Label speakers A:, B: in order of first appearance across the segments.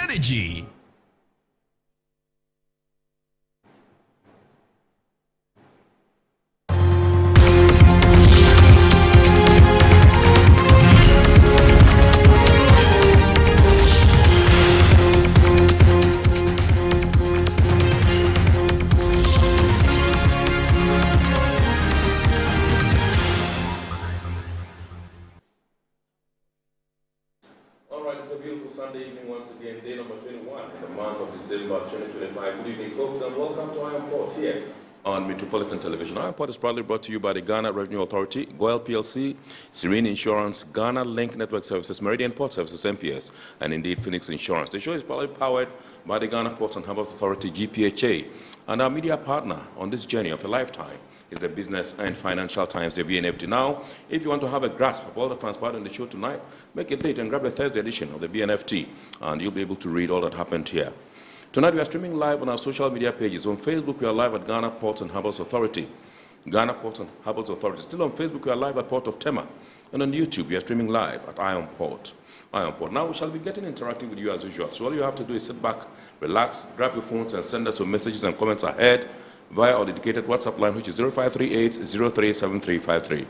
A: energy.
B: Sunday evening once again, day number 21 in the month of December 2025. Good evening, folks, and welcome to Iron Port here on Metropolitan Television. Iron Port is proudly brought to you by the Ghana Revenue Authority, Goyle PLC, Serene Insurance, Ghana Link Network Services, Meridian Port Services, MPS, and indeed Phoenix Insurance. The show is proudly powered by the Ghana Ports and Harbours Authority-GPHA, and our media partner on this journey of a lifetime is the Business and Financial Times, the BNFT. Now, if you want to have a grasp of all that transpired on the show tonight, make a date and grab the Thursday edition of the BNFT, and you'll be able to read all that happened here. Tonight, we are streaming live on our social media pages. On Facebook, we are live at Ghana Ports and Harbours Authority. Ghana Ports and Harbours Authority. Still on Facebook, we are live at Port of Tema. And on YouTube, we are streaming live at Iron Port. Now, we shall be getting interactive with you as usual. So all you have to do is sit back, relax, grab your phones, and send us your messages and comments ahead via our dedicated WhatsApp line, which is 0538-037353.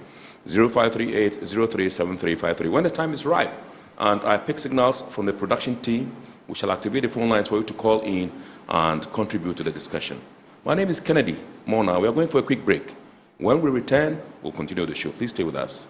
B: 0538-037353. When the time is right and I pick signals from the production team, we shall activate the phone lines for you to call in and contribute to the discussion. My name is Kennedy Mona. We are going for a quick break. When we return, we'll continue the show. Please stay with us.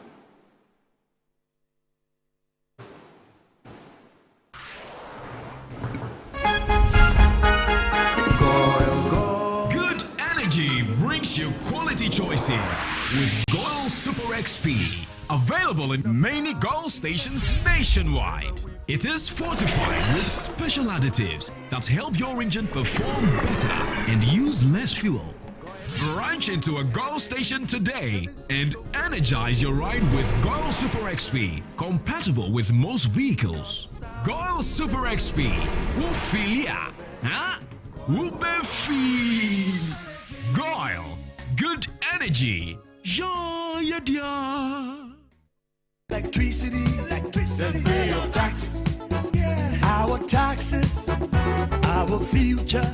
A: Brings you quality choices with Goyle Super XP. Available in many Goyle stations nationwide. It is fortified with special additives that help your engine perform better and use less fuel. Branch into a Goyle station today and energize your ride with Goyle Super XP, compatible with most vehicles. Goyle Super XP. Wufilia. Huh? Wubefi. Goyle, good energy. Yeah, yeah, yeah.
C: Electricity, then pay your taxes. Yeah. Our taxes, our future.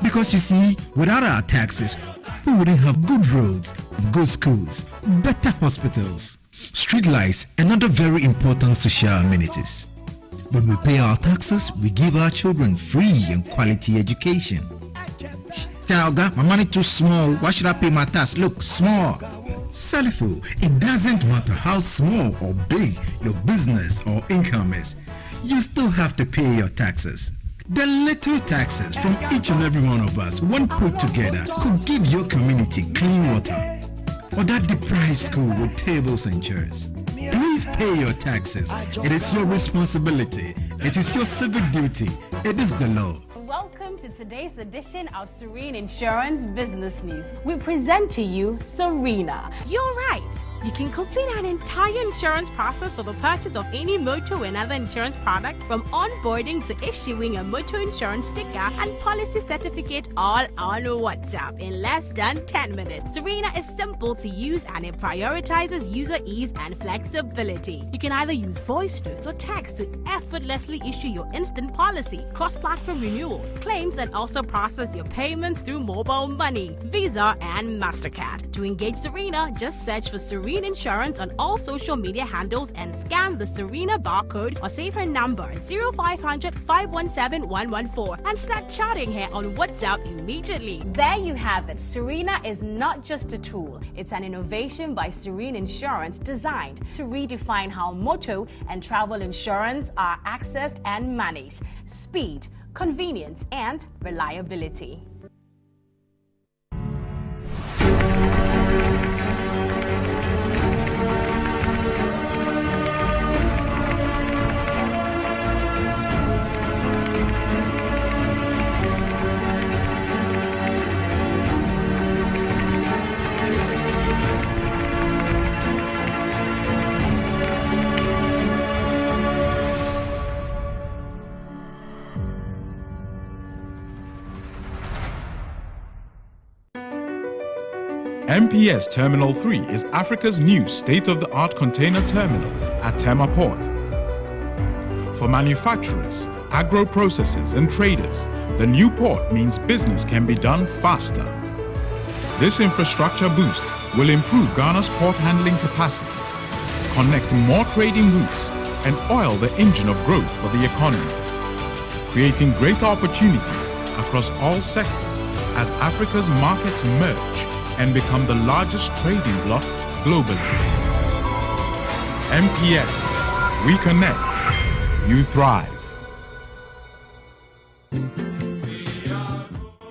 D: Because you see, without our taxes, we wouldn't have good roads, good schools, better hospitals, street lights, and other very important social amenities. When we pay our taxes, we give our children free and quality education. My money too small. Why should I pay my tax? Look, small. Salifo, it doesn't matter how small or big your business or income is. You still have to pay your taxes. The little taxes from each and every one of us, when put together, could give your community clean water or that deprived school with tables and chairs. Please pay your taxes. It is your responsibility. It is your civic duty. It is the law.
E: Welcome to today's edition of Serene Insurance Business News. We present to you Serena. You're right. You can complete an entire insurance process for the purchase of any motor and other insurance products, from onboarding to issuing a motor insurance sticker and policy certificate, all on WhatsApp in less than 10 minutes. Serena is simple to use and it prioritizes user ease and flexibility. You can either use voice notes or text to effortlessly issue your instant policy, cross-platform renewals, claims, and also process your payments through mobile money, Visa, and MasterCard. To engage Serena, just search for Serena Insurance on all social media handles and scan the Serena barcode or save her number 0500 517 114 and start chatting her on WhatsApp immediately. There you have it. Serena is not just a tool, it's an innovation by Serene Insurance designed to redefine how motor and travel insurance are accessed and managed. Speed, convenience, and reliability.
F: MPS Terminal 3 is Africa's new state-of-the-art container terminal at Tema Port. For manufacturers, agro-processors and traders, the new port means business can be done faster. This infrastructure boost will improve Ghana's port handling capacity, connect more trading routes, and oil the engine of growth for the economy, creating greater opportunities across all sectors as Africa's markets merge and become the largest trading bloc globally. MPS, we connect, you thrive.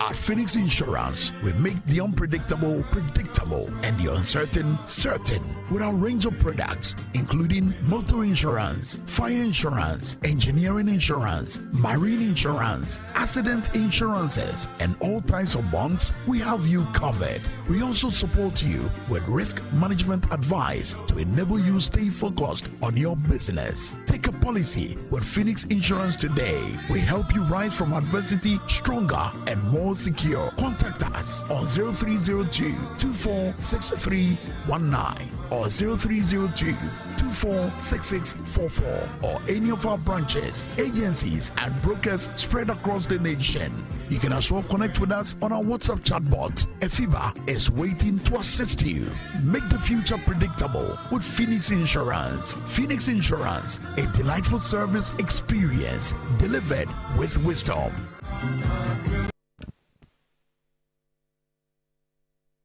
G: At Phoenix Insurance, we make the unpredictable predictable and the uncertain certain with our range of products, including motor insurance, fire insurance, engineering insurance, marine insurance, accident insurances, and all types of bonds. We have you covered. We also support you with risk management advice to enable you stay focused on your business. Take a policy with Phoenix Insurance today. We help you rise from adversity stronger and more secure. Contact us on 0302 246319 or 0302 246644 or any of our branches, agencies, and brokers spread across the nation. You can as well connect with us on our WhatsApp chatbot. Efiba is waiting to assist you. Make the future predictable with Phoenix Insurance. Phoenix Insurance, a delightful service experience delivered with wisdom.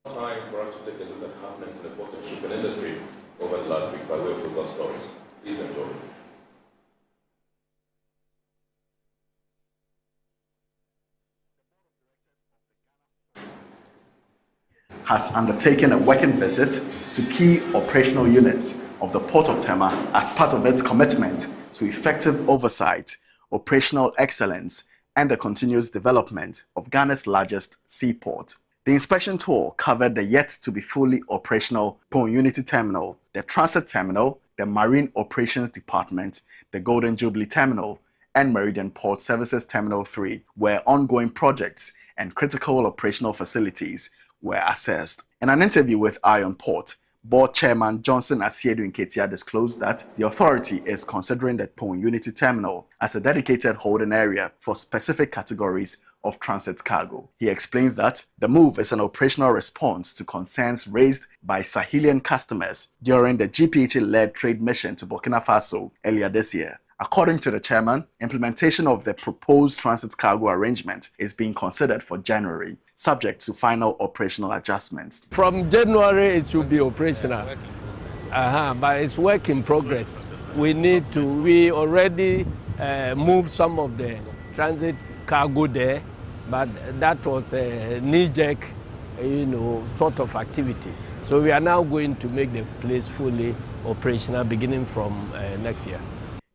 B: Time for us to take a look at happenings in the port and shipping industry over the last week by way of local stories. Please enjoy.
H: Has undertaken a working visit to key operational units of the Port of Tema as part of its commitment to effective oversight, operational excellence, and the continuous development of Ghana's largest seaport. The inspection tour covered the yet-to-be fully operational Port Unity Terminal, the Transit Terminal, the Marine Operations Department, the Golden Jubilee Terminal, and Meridian Port Services Terminal 3, where ongoing projects and critical operational facilities were assessed. In an interview with Iron Port, Board Chairman Johnson Asiedu Nketia disclosed that the authority is considering the Port Unity Terminal as a dedicated holding area for specific categories of transit cargo. He explained that the move is an operational response to concerns raised by Sahelian customers during the GPHA-led trade mission to Burkina Faso earlier this year. According to the chairman, implementation of the proposed transit cargo arrangement is being considered for January, subject to final operational adjustments.
I: From January, it should be operational, but it's work in progress. We already moved some of the transit cargo there, but that was a knee-jerk, sort of activity. So we are now going to make the place fully operational beginning from next year.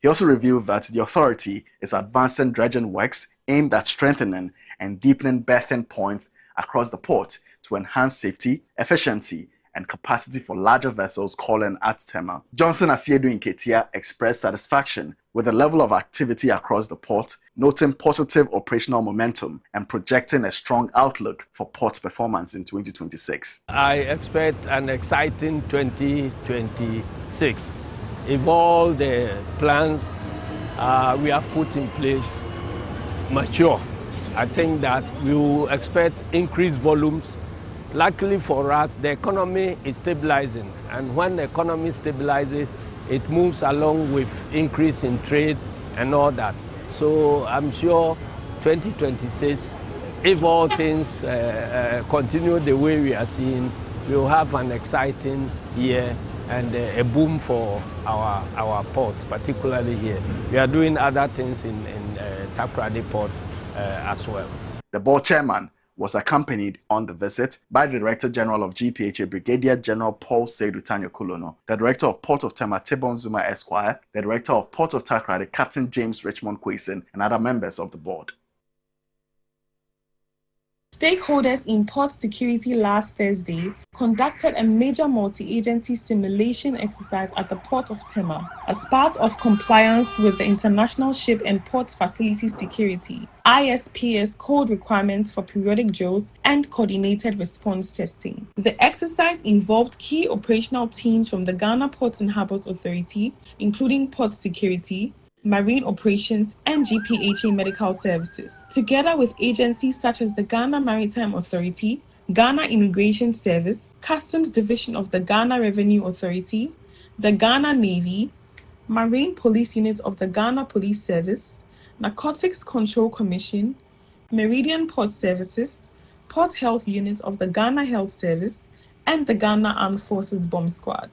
H: He also revealed that the authority is advancing dredging works aimed at strengthening and deepening berthing points across the port to enhance safety, efficiency, and capacity for larger vessels calling at Tema. Johnson Asiedu Nketia expressed satisfaction with the level of activity across the port, noting positive operational momentum and projecting a strong outlook for port performance in 2026.
I: I expect an exciting 2026. If all the plans we have put in place mature, I think that we will expect increased volumes. Luckily for us, the economy is stabilizing, and when the economy stabilizes, it moves along with increase in trade and all that. So I'm sure 2026, if all things continue the way we are seeing, we will have an exciting year and a boom for our ports, particularly here. We are doing other things in Takoradi Port as well.
H: The board chairman was accompanied on the visit by the Director General of GPHA, Brigadier General Paul Seidu Tanyo Kulono, the Director of Port of Tema, Tibon Zuma Esquire, the Director of Port of Takoradi, Captain James Richmond Quason, and other members of the board.
J: Stakeholders in port security last Thursday conducted a major multi-agency simulation exercise at the Port of Tema as part of compliance with the International Ship and Port Facility Security (ISPS) code requirements for periodic drills and coordinated response testing. The exercise involved key operational teams from the Ghana Ports and Harbours Authority, including port security, Marine Operations, and GPHA Medical Services, together with agencies such as the Ghana Maritime Authority, Ghana Immigration Service, Customs Division of the Ghana Revenue Authority, the Ghana Navy, Marine Police Unit of the Ghana Police Service, Narcotics Control Commission, Meridian Port Services, Port Health Unit of the Ghana Health Service, and the Ghana Armed Forces Bomb Squad.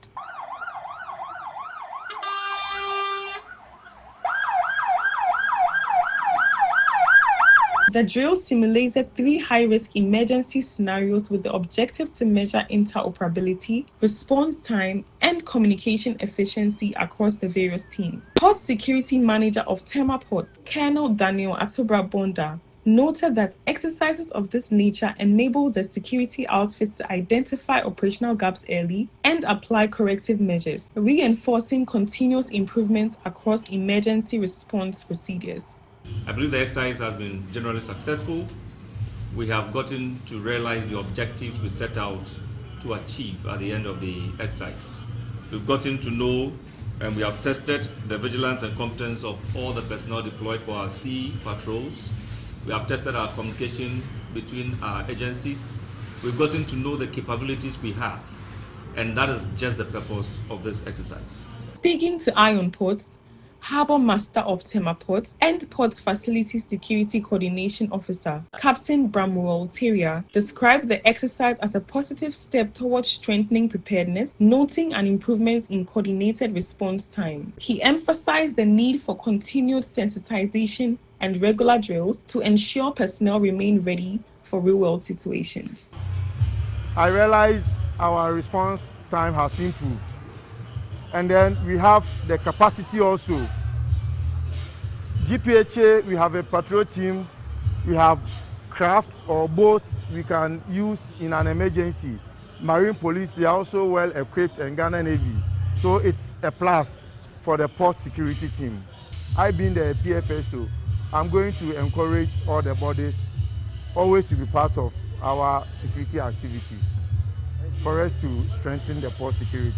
J: The drill simulated 3 high-risk emergency scenarios with the objective to measure interoperability, response time, and communication efficiency across the various teams. Port Security Manager of Tema Port, Colonel Daniel Atubra Bonda, noted that exercises of this nature enable the security outfits to identify operational gaps early and apply corrective measures, reinforcing continuous improvements across emergency response procedures.
K: I believe the exercise has been generally successful. We have gotten to realize the objectives we set out to achieve at the end of the exercise. We've gotten to know and we have tested the vigilance and competence of all the personnel deployed for our sea patrols. We have tested our communication between our agencies. We've gotten to know the capabilities we have, and that is just the purpose of this exercise.
J: Speaking to Iron Ports, Harbour Master of Tema Port and Port Facility Security Coordination Officer, Captain Bramwell Terrier, described the exercise as a positive step towards strengthening preparedness, noting an improvement in coordinated response time. He emphasized the need for continued sensitization and regular drills to ensure personnel remain ready for real-world situations.
L: I realized our response time has improved. And then we have the capacity also. GPHA, we have a patrol team, we have crafts or boats we can use in an emergency. Marine Police, they are also well equipped, and Ghana Navy. So it's a plus for the port security team. I being the PFSO, I'm going to encourage all the bodies always to be part of our security activities for us to strengthen the port security.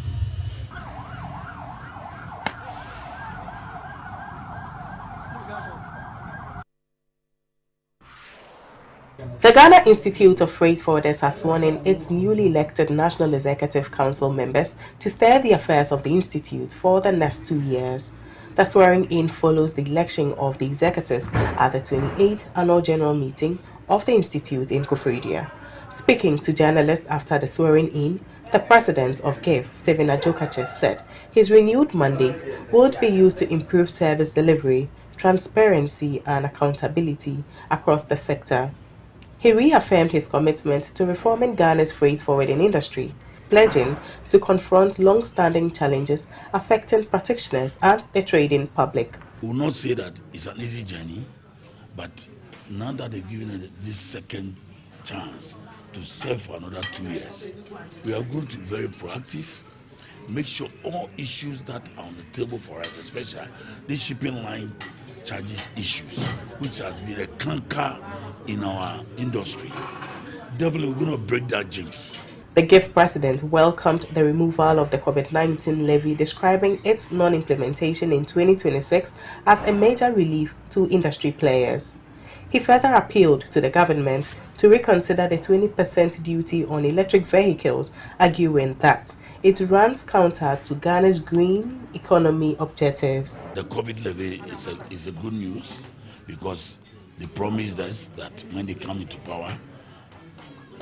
M: The Ghana Institute of Freight Forwarders has sworn in its newly elected National Executive Council members to steer the affairs of the Institute for the next 2 years. The swearing-in follows the election of the executives at the 28th Annual General Meeting of the Institute in Koforidua. Speaking to journalists after the swearing-in, the president of GIF, Stephen Ajokache, said his renewed mandate would be used to improve service delivery, transparency and accountability across the sector. He reaffirmed his commitment to reforming Ghana's freight forwarding industry, pledging to confront long-standing challenges affecting practitioners and the trading public.
G: We will not say that it's an easy journey, but now that they've given it this second chance to serve for another 2 years, we are going to be very proactive, make sure all issues that are on the table for us, especially this shipping line charges issues, which has been a canker in our industry. Definitely we're going to break that jinx.
M: The GIF president welcomed the removal of the COVID-19 levy, describing its non-implementation in 2026 as a major relief to industry players. He further appealed to the government to reconsider the 20% duty on electric vehicles, arguing that it runs counter to Ghana's green economy objectives.
G: The COVID levy is a good news because they promised us that when they come into power,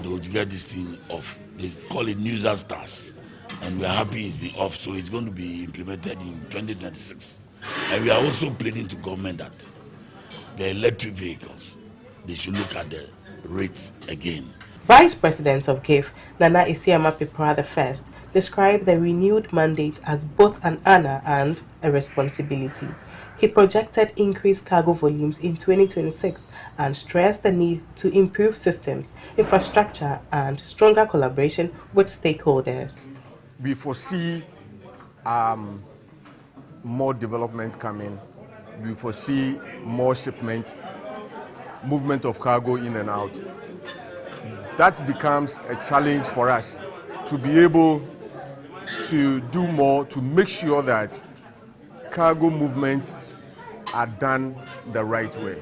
G: they would get this thing off. They call it Newser Stars, and we are happy it's been off, so it's going to be implemented in 2026. And we are also pleading to government that the electric vehicles, they should look at the rates again.
M: Vice President of GIF, Nana Isiama Pipra I, described the renewed mandate as both an honor and a responsibility. He projected increased cargo volumes in 2026 and stressed the need to improve systems, infrastructure, and stronger collaboration with stakeholders.
L: We foresee more development coming. We foresee more shipment, movement of cargo in and out. That becomes a challenge for us to be able to do more to make sure that cargo movement
N: are done the right way.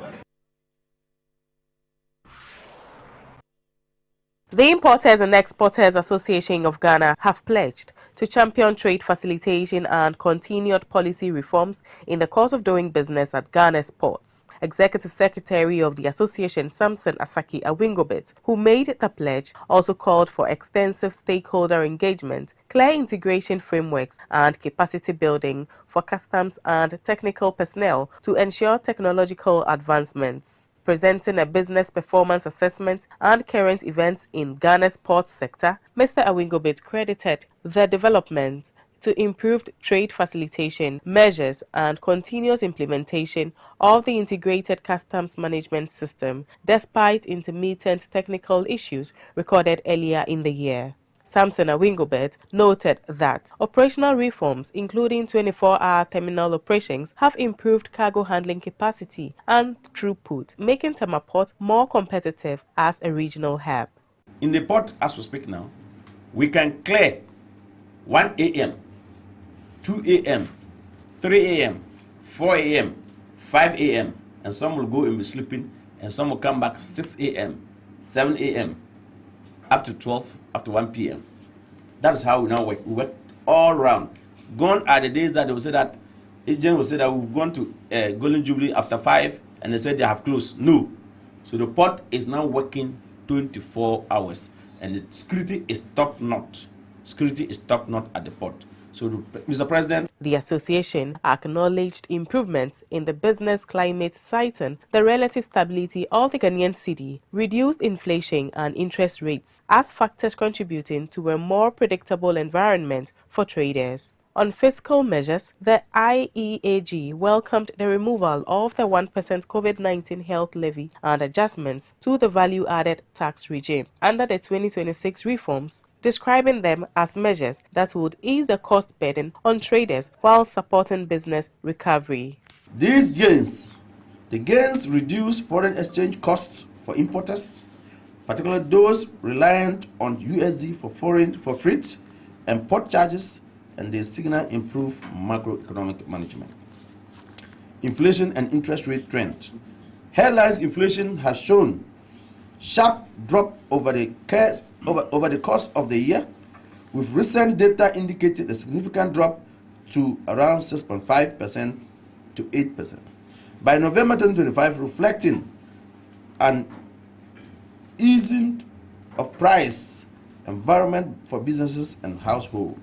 M: The Importers and Exporters Association of Ghana have pledged to champion trade facilitation and continued policy reforms in the course of doing business at Ghana's ports. Executive Secretary of the association, Samson Asaki Awingobit, who made the pledge, also called for extensive stakeholder engagement, clear integration frameworks, and capacity building for customs and technical personnel to ensure technological advancements. Presenting a business performance assessment and current events in Ghana's port sector, Mr. Awingobit credited the development to improved trade facilitation measures and continuous implementation of the integrated customs management system despite intermittent technical issues recorded earlier in the year. Samson Awingobet noted that operational reforms, including 24-hour terminal operations, have improved cargo handling capacity and throughput, making Tema Port more competitive as a regional hub.
O: In the port, as we speak now, we can clear 1 a.m., 2 a.m., 3 a.m., 4 a.m., 5 a.m., and some will go and be sleeping, and some will come back 6 a.m., 7 a.m., up to 12, up to 1 p.m. That is how we now work. We work all around. Gone are the days that they will say that, agent will say that we've gone to Golden Jubilee after 5, and they said they have closed. No. So the port is now working 24 hours, and the security is top-notch. Security is top-notch at the port. So, Mr. President,
M: the association acknowledged improvements in the business climate, citing the relative stability of the Ghanaian cedi, reduced inflation and interest rates as factors contributing to a more predictable environment for traders. On fiscal measures, the IEAG welcomed the removal of the 1% COVID-19 health levy and adjustments to the value-added tax regime under the 2026 reforms, describing them as measures that would ease the cost burden on traders while supporting business recovery.
O: These gains, the gains reduce foreign exchange costs for importers, particularly those reliant on USD for freight and port charges, and they signal improved macroeconomic management. Inflation and interest rate trend. Headlines inflation has shown sharp drop over the course of the year, with recent data indicating a significant drop to around 6.5% to 8%. By November 2025, reflecting an easing of price environment for businesses and households.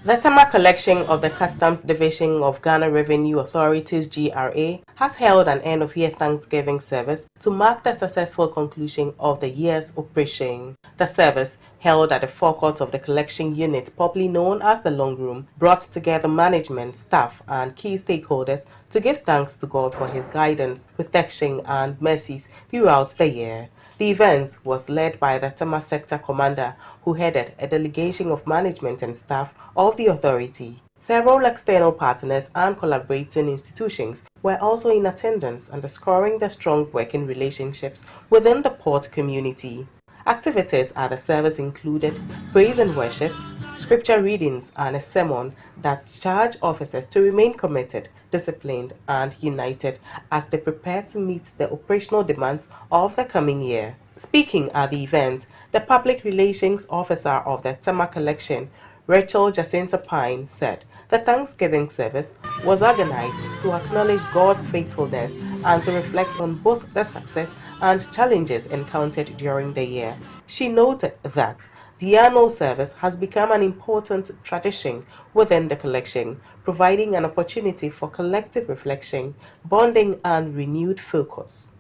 M: The Tema collection of the Customs Division of Ghana Revenue Authorities GRA has held an end-of-year Thanksgiving service to mark the successful conclusion of the year's operation. The service, held at the forecourt of the collection unit, popularly known as the Long Room, brought together management, staff, and key stakeholders to give thanks to God for His guidance, protection, and mercies throughout the year. The event was led by the Tema Sector Commander, who headed a delegation of management and staff of the authority. Several external partners and collaborating institutions were also in attendance, underscoring the strong working relationships within the port community. Activities at the service included praise and worship, scripture readings, and a sermon that charged officers to remain committed, disciplined, and united as they prepare to meet the operational demands of the coming year. Speaking at the event, the Public Relations Officer of the Tema Collection, Rachel Jacinta Pine, said the Thanksgiving service was organized to acknowledge God's faithfulness and to reflect on both the success and challenges encountered during the year. She noted that the annual service has become an important tradition within the collection, providing an opportunity for collective reflection, bonding, and renewed focus.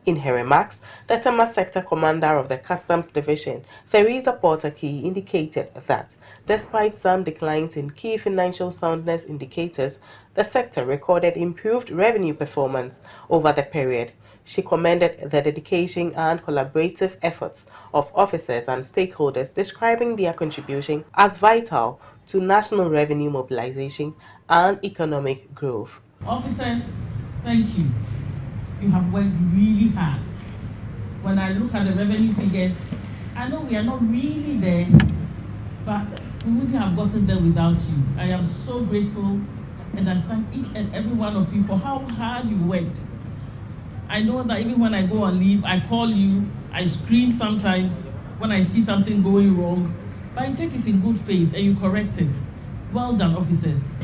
M: In her remarks, the Tema Sector Commander of the Customs Division, Theresa Porter-Key, indicated that despite some declines in key financial soundness indicators, the sector recorded improved revenue performance over the period. She commended the dedication and collaborative efforts of officers and stakeholders, describing their contribution as vital to national revenue mobilization and economic growth.
P: Officers, thank you. You have worked really hard when I look at the revenue figures, I know we are not really there, but we wouldn't have gotten there without you. I am so grateful, and I thank each and every one of you for how hard you worked. I know that even when I go on leave, I call you, I scream sometimes when I see something going wrong, but I take it in good faith and you correct it. Well done, officers.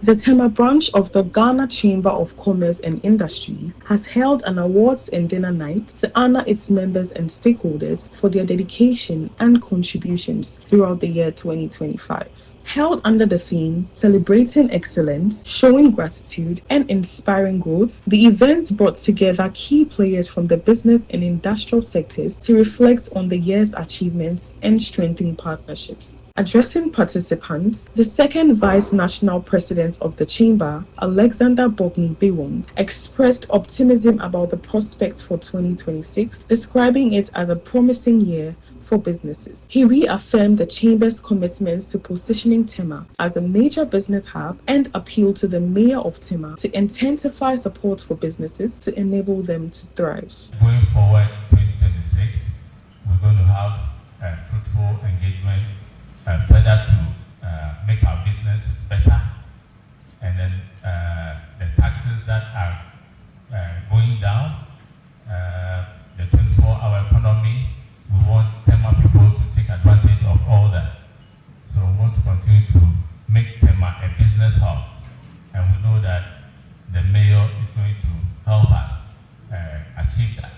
J: The Tema branch of the Ghana Chamber of Commerce and Industry has held an awards and dinner night to honor its members and stakeholders for their dedication and contributions throughout the year 2025. Held under the theme Celebrating Excellence, Showing Gratitude, and Inspiring Growth, the event brought together key players from the business and industrial sectors to reflect on the year's achievements and strengthen partnerships. Addressing participants, the second Vice National President of the Chamber, Alexander Bogni Bewong, expressed optimism about the prospects for 2026, describing it as a promising year for businesses. He reaffirmed the Chamber's commitments to positioning Tema as a major business hub and appealed to the Mayor of Tema to intensify support for businesses to enable them to thrive.
Q: Going forward, 2026, we're going to have fruitful engagement further to make our businesses better, and then the taxes that are going down, the 24-hour economy, we want Tema people to take advantage of all that. So we want to continue to make Tema a business hub, and we know that the mayor is going to help us achieve that.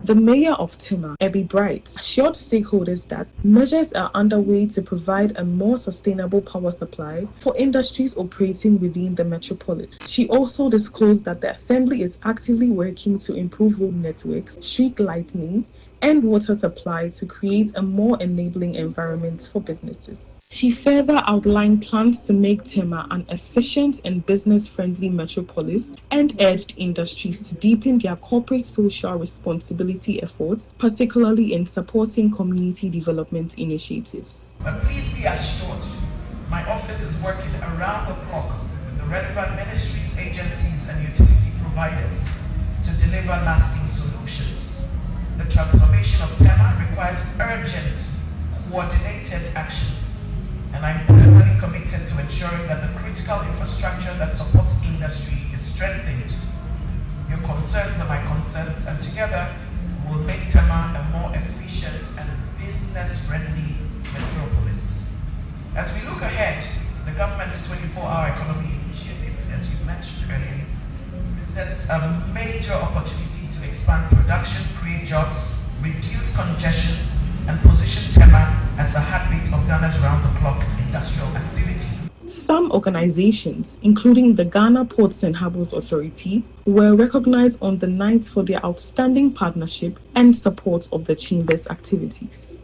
J: The Mayor of Tema, Ebby Bright, assured stakeholders that measures are underway to provide a more sustainable power supply for industries operating within the metropolis. She also disclosed that the Assembly is actively working to improve road networks, street lighting, and water supply to create a more enabling environment for businesses. She further outlined plans to make Tema an efficient and business-friendly metropolis and urged industries to deepen their corporate social responsibility efforts, particularly in supporting community development initiatives.
R: But please be assured, my office is working around the clock with the relevant ministries, agencies, and utility providers to deliver lasting solutions. The transformation of Tema requires urgent, coordinated action, and I'm personally committed to ensuring that the critical infrastructure that supports industry is strengthened. Your concerns are my concerns, and together we'll make Tema a more efficient and business-friendly metropolis. As we look ahead, the government's 24-hour economy initiative, as you mentioned earlier, presents a major opportunity to expand production, create jobs, reduce congestion, and position Tema as a heartbeat of Ghana's round-the-clock industrial activity.
J: Some organizations, including the Ghana Ports and Harbours Authority, were recognized on the night for their outstanding partnership and support of the Chamber's activities.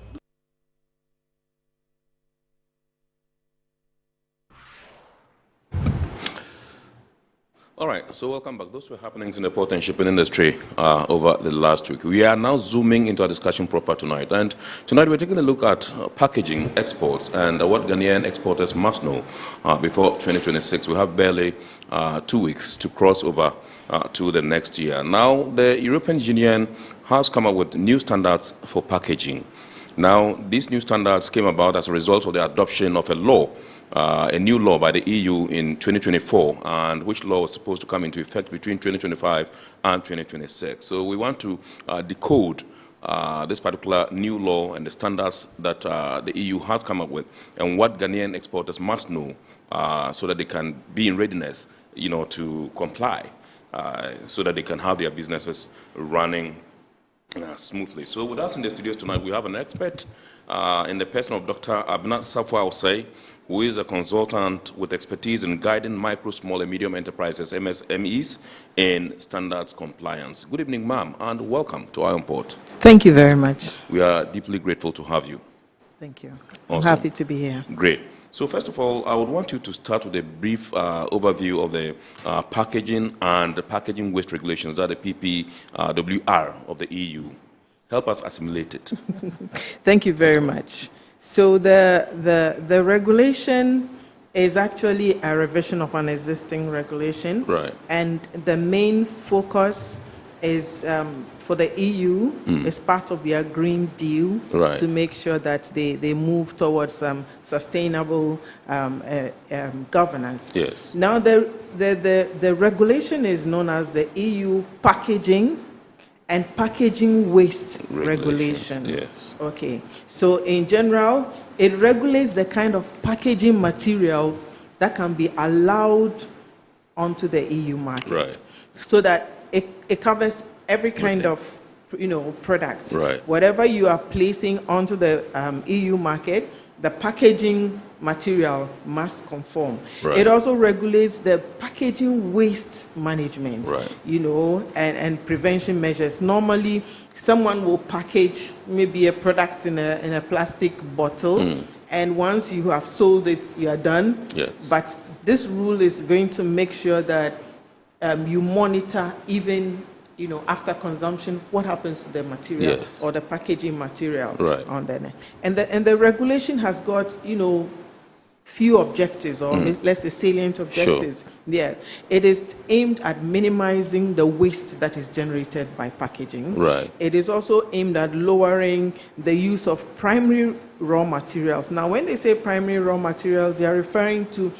B: All right, so welcome back. Those were happenings in the port and shipping industry over the last week. We are now zooming into our discussion proper tonight. And tonight we're taking a look at packaging exports and what Ghanaian exporters must know before 2026. We have barely 2 weeks to cross over to the next year. Now, the European Union has come up with new standards for packaging. Now, these new standards came about as a result of the adoption of a new law by the EU in 2024, and which law was supposed to come into effect between 2025 and 2026. So we want to decode this particular new law and the standards that the EU has come up with, and what Ghanaian exporters must know so that they can be in readiness, to comply, so that they can have their businesses running smoothly. So with us in the studios tonight, we have an expert in the person of Dr. Abnat Safwa Osei, who is a consultant with expertise in guiding micro, small, and medium enterprises, MSMEs, in standards compliance. Good evening, ma'am, and welcome to Iron Port.
S: Thank you very much.
B: We are deeply grateful to have you.
S: Thank you.
B: Awesome.
S: I'm happy to be here.
B: Great. So first of all, I would want you to start with a brief overview of the packaging and the packaging waste regulations, that the PPWR of the EU. Help us assimilate it.
S: Thank you very much. So the regulation
T: is actually a revision of an existing regulation.
B: Right.
T: And the main focus is for the EU, is part of their Green Deal,
B: Right.
T: to make sure that they move towards sustainable governance.
B: Yes.
T: Now, the regulation is known as the EU Packaging and Packaging Waste Regulation.
B: Yes.
T: Okay. So in general, it regulates the kind of packaging materials that can be allowed onto the EU market.
B: Right.
T: So that it covers every kind of product.
B: Right.
T: Whatever you are placing onto the EU market, the packaging material must conform.
B: Right.
T: It also regulates the packaging waste management,
B: Right.
T: And prevention measures. Normally, someone will package maybe a product in a plastic bottle, and once you have sold it, you are done.
B: Yes.
T: But this rule is going to make sure that you monitor even after consumption, what happens to the material
B: Yes.
T: or the packaging material
B: Right.
T: on there. And the regulation has got, few objectives, or let's say salient objectives.
B: Sure.
T: Yeah. It is aimed at minimizing the waste that is generated by packaging.
B: Right.
T: It is also aimed at lowering the use of primary raw materials. Now, when they say primary raw materials, they are referring to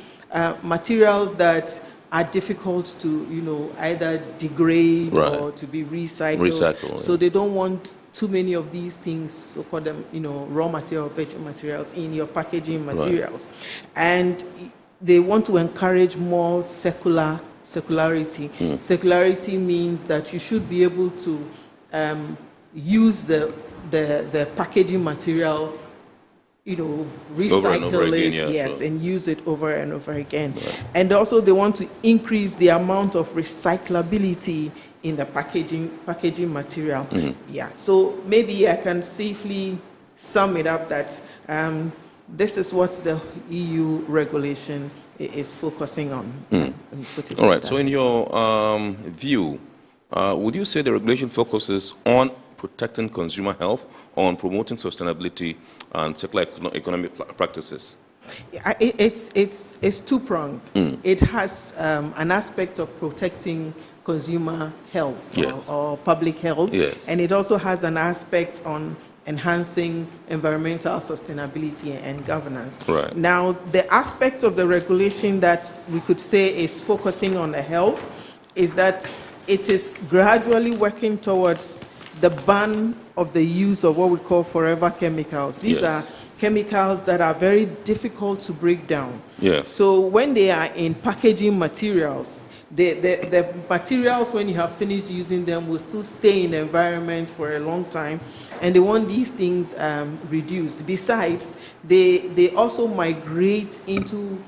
T: materials that are difficult to, either degrade
B: Right.
T: or to be recycled. So they don't want too many of these things, so call them, raw material, virgin materials in your packaging materials. And they want to encourage more circularity. Circularity means that you should be able to use the packaging material, recycle
B: over again,
T: it,
B: yeah,
T: yes,
B: so.
T: and use it over and over again. And also they want to increase the amount of recyclability in the packaging material. Yeah, so maybe I can safely sum it up that this is what the EU regulation is focusing on.
B: All right, so in your view, would you say the regulation focuses on protecting consumer health, on promoting sustainability and circular economic practices?
T: It's two-pronged. It has an aspect of protecting consumer health,
B: Yes.
T: or public health,
B: Yes.
T: and it also has an aspect on enhancing environmental sustainability and governance.
B: Right.
T: Now, the aspect of the regulation that we could say is focusing on the health is that it is gradually working towards the ban of the use of what we call forever chemicals. These
B: Yes.
T: are chemicals that are very difficult to break down.
B: Yes.
T: So when they are in packaging materials, the materials, when you have finished using them, will still stay in the environment for a long time, and they want these things reduced. Besides, they also migrate into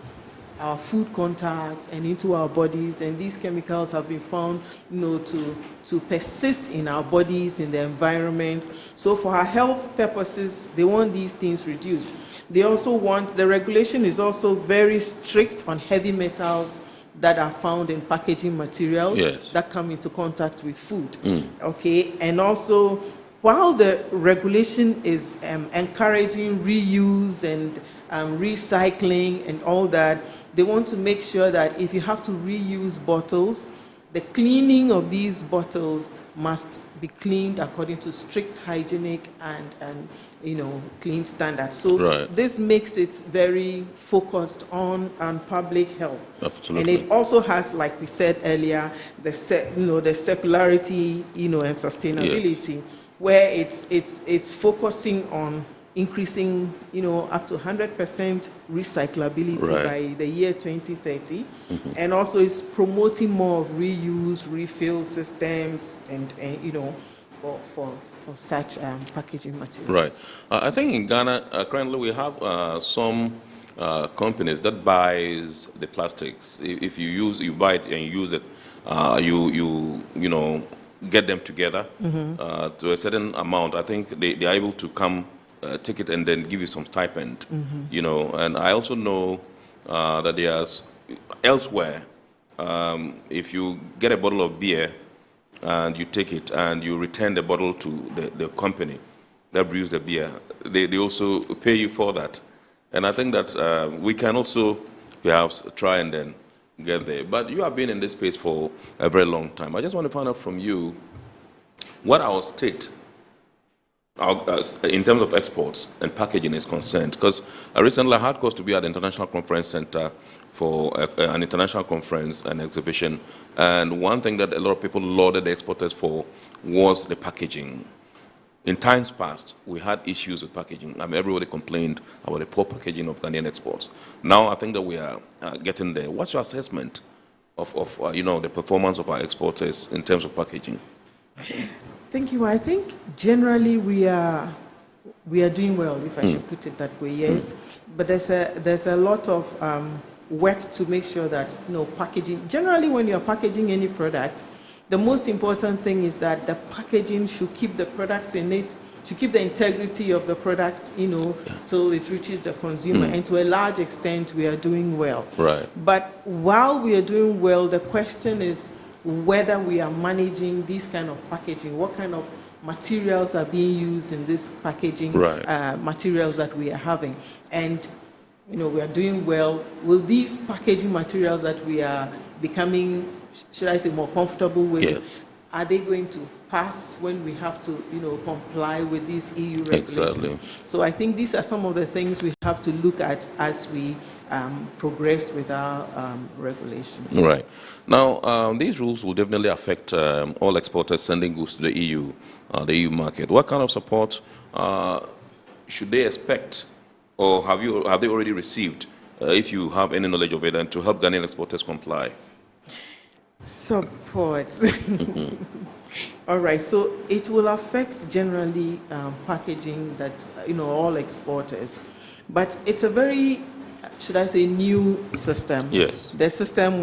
T: our food contacts and into our bodies, and these chemicals have been found, to persist in our bodies, in the environment. So for our health purposes, they want these things reduced. They also want, the regulation is also very strict on heavy metals that are found in packaging materials
B: Yes.
T: that come into contact with food. Okay, and also, while the regulation is encouraging reuse and recycling and all that, they want to make sure that if you have to reuse bottles, the cleaning of these bottles must be cleaned according to strict hygienic and clean standards. So
B: Right.
T: this makes it very focused on public health.
B: Absolutely.
T: And it also has, like we said earlier, the circularity, and sustainability, where it's focusing on increasing, up to 100% recyclability
B: Right.
T: by the year 2030, and also it's promoting more of reuse, refill systems, and for such packaging materials.
B: Right. I think in Ghana, currently we have some companies that buys the plastics. If you buy it and you use it, you get them together to a certain amount. I think they are able to come take it and then give you some stipend. And I also know that there's elsewhere, if you get a bottle of beer and you take it and you return the bottle to the company that brews the beer, they also pay you for that. And I think that we can also perhaps try and then get there. But you have been in this space for a very long time. I just want to find out from you what our state, in terms of exports and packaging, is concerned. Because recently I had cause to be at the International Conference Center for an international conference and exhibition. And one thing that a lot of people lauded the exporters for was the packaging. In times past, we had issues with packaging. I mean, everybody complained about the poor packaging of Ghanaian exports. Now, I think that we are getting there. What's your assessment of the performance of our exporters in terms of packaging?
T: Thank you. I think generally we are doing well, if I should put it that way. Yes, but there's a lot of work to make sure that packaging. Generally, when you're packaging any product, the most important thing is that the packaging should keep the product in it, should keep the integrity of the product, till it reaches the consumer. And to a large extent, we are doing well.
B: Right.
T: But while we are doing well, the question is whether we are managing this kind of packaging, what kind of materials are being used in this packaging, materials that we are having. And, we are doing well. Will these packaging materials that we are becoming, should I say, more comfortable with, are they going to pass when we have to, comply with these EU regulations?
B: Exactly.
T: So I think these are some of the things we have to look at as we progress with our regulations.
B: Right. Now, these rules will definitely affect all exporters sending goods to the EU market. What kind of support should they expect, or have they already received, if you have any knowledge of it, and to help Ghanaian exporters comply?
T: Support. All right, so it will affect generally packaging that's, all exporters. But it's a very, should I say, new system.
B: Yes.
T: The system,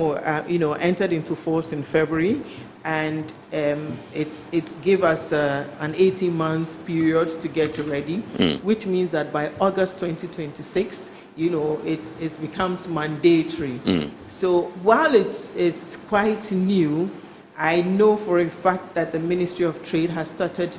T: entered into force in February, and it gave us an 18-month period to get ready, which means that by August 2026, it becomes mandatory. So while it's quite new, I know for a fact that the Ministry of Trade has started,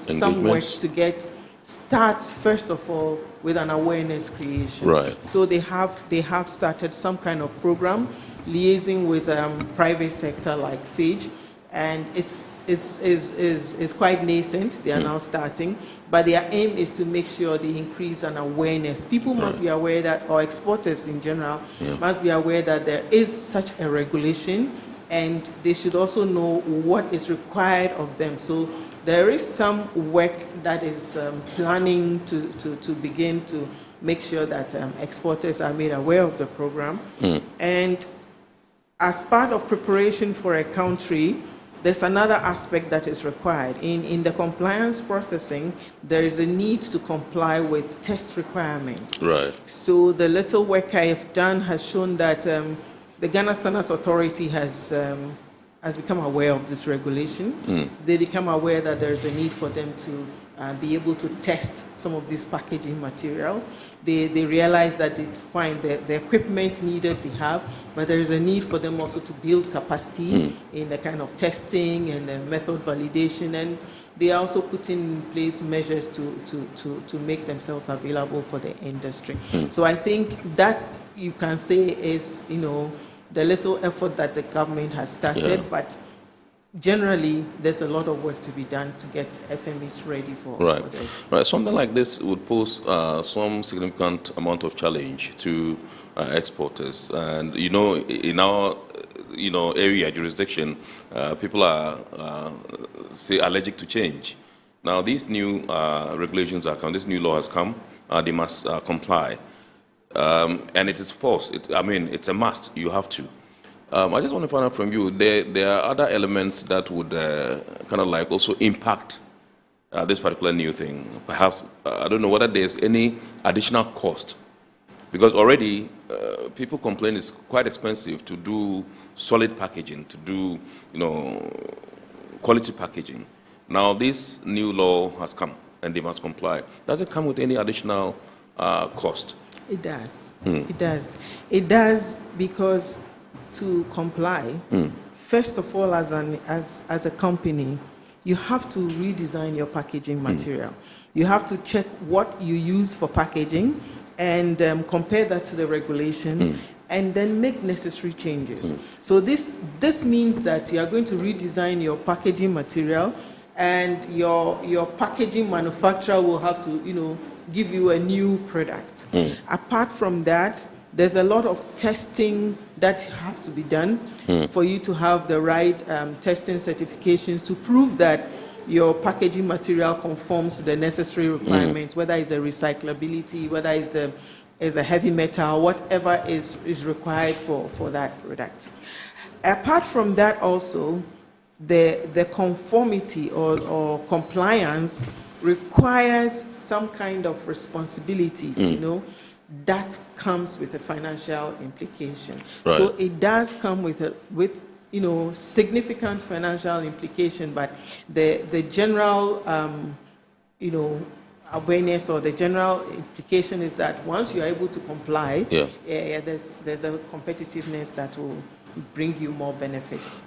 T: some work to start first of all with an awareness creation.
B: Right.
T: So they have started some kind of program liaising with private sector like FAGE, and it's quite nascent. They are now starting, but their aim is to make sure they increase an awareness. People must be aware that, or exporters in general, must be aware that there is such a regulation, and they should also know what is required of them. So there is some work that is planning to begin to make sure that exporters are made aware of the program. And as part of preparation for a country, there's another aspect that is required. In the compliance processing, there is a need to comply with test requirements.
B: Right.
T: So the little work I have done has shown that the Ghana Standards Authority has become aware of this regulation. They become aware that there is a need for them to be able to test some of these packaging materials. They realize that the equipment needed they have, but there is a need for them also to build capacity in the kind of testing and the method validation, and they are also putting in place measures to make themselves available for the industry. So I think that you can say is, the little effort that the government has started, but generally, there's a lot of work to be done to get SMEs ready for this.
B: Right. Something like this would pose some significant amount of challenge to exporters. And, in our, area, jurisdiction, people are, say, allergic to change. Now, these new regulations are come, this new law has come, they must comply. And it is forced. It's a must. You have to. I just want to find out from you, there are other elements that would kind of like also impact this particular new thing. Perhaps, I don't know whether there's any additional cost. Because already, people complain it's quite expensive to do solid packaging, to do, quality packaging. Now, this new law has come, and they must comply. Does it come with any additional cost?
T: It does. It does. It does because to comply, first of all, as a company, you have to redesign your packaging material. You have to check what you use for packaging and compare that to the regulation, and then make necessary changes. So this means that you are going to redesign your packaging material, and your packaging manufacturer will have to, give you a new product. Apart from that, there's a lot of testing that have to be done for you to have the right testing certifications to prove that your packaging material conforms to the necessary requirements, whether it's the recyclability, whether it's a heavy metal, whatever is required for that product. Apart from that also, the conformity or compliance requires some kind of responsibilities, that comes with a financial implication.
B: Right.
T: So it does come with significant financial implication, but the general, awareness or the general implication is that once you are able to comply, there's a competitiveness that will bring you more benefits.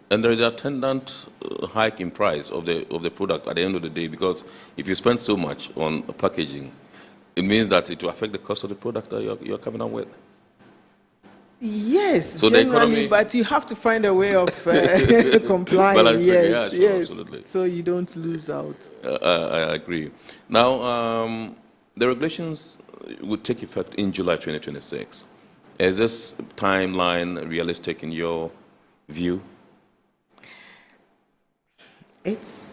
B: And there is an attendant hike in price of the product at the end of the day, because if you spend so much on packaging, it means that it will affect the cost of the product that you're coming out with.
T: Yes,
B: so
T: generally, but you have to find a way of complying. Yes,
B: absolutely.
T: So you don't lose out.
B: I agree. Now, the regulations would take effect in July 2026. Is this timeline realistic in your view?
T: It's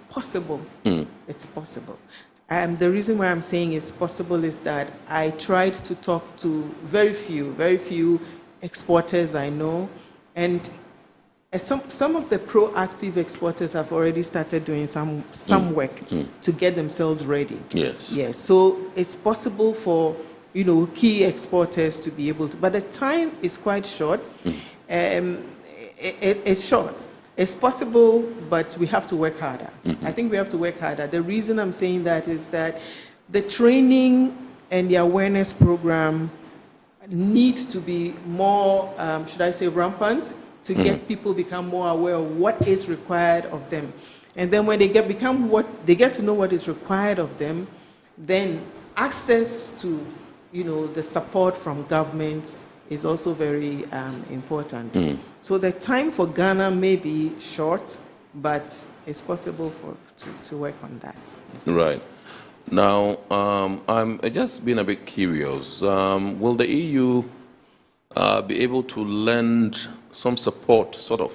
T: possible. It's possible. The reason why I'm saying it's possible is that I tried to talk to very few exporters I know, and some of the proactive exporters have already started doing some work to get themselves ready.
B: Yes.
T: So it's possible for key exporters to be able to, but the time is quite short. It's short. It's possible, but we have to work harder. I think we have to work harder. The reason I'm saying that is that the training and the awareness program needs to be more, rampant, to get people become more aware of what is required of them. And then when they get to know what is required of them, then access to, the support from government is also very important. So the time for Ghana may be short, but it's possible to work on that.
B: Right. Now, I'm just being a bit curious. Will the EU be able to lend some support, sort of,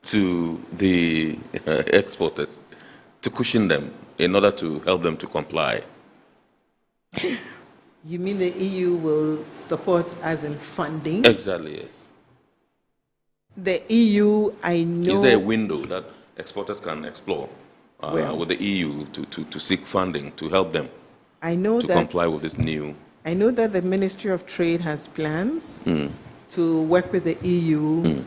B: to the exporters to cushion them in order to help them to comply?
T: You mean the EU will support as in funding?
B: Exactly, yes.
T: The EU, I know...
B: Is there a window that exporters can explore with the EU to seek funding to help them to comply with this new...
T: I know that the Ministry of Trade has plans to work with the EU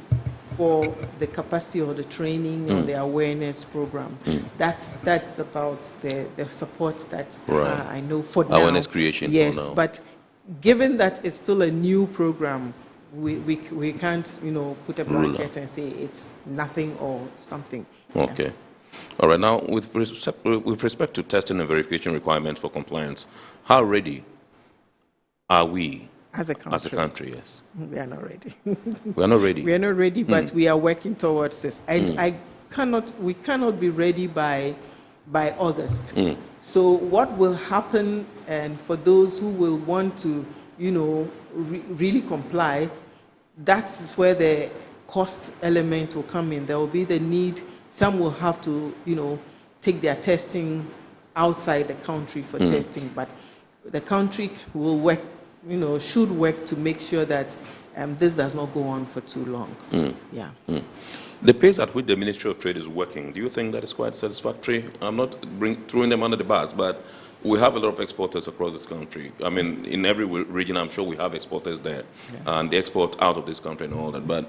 T: for the capacity or the training or the awareness program. That's about the support that I know for now.
B: Awareness creation.
T: Yes, but given that it's still a new program, we can't put a blanket and say it's nothing or something.
B: Okay. All right. Now, with respect to testing and verification requirements for compliance, how ready are we?
T: As a country,
B: yes.
T: We are not ready.
B: We are not ready.
T: We are not ready, but we are working towards this. We cannot be ready by August. So what will happen, and for those who will want to, really comply, that is where the cost element will come in. There will be the need. Some will have to, take their testing outside the country for testing, but the country will work. Should work to make sure that this does not go on for too long.
B: The pace at which the Ministry of Trade is working, do you think that is quite satisfactory? I'm not throwing them under the bus, but we have a lot of exporters across this country. I mean, in every region, I'm sure we have exporters there, and they export out of this country and all that. But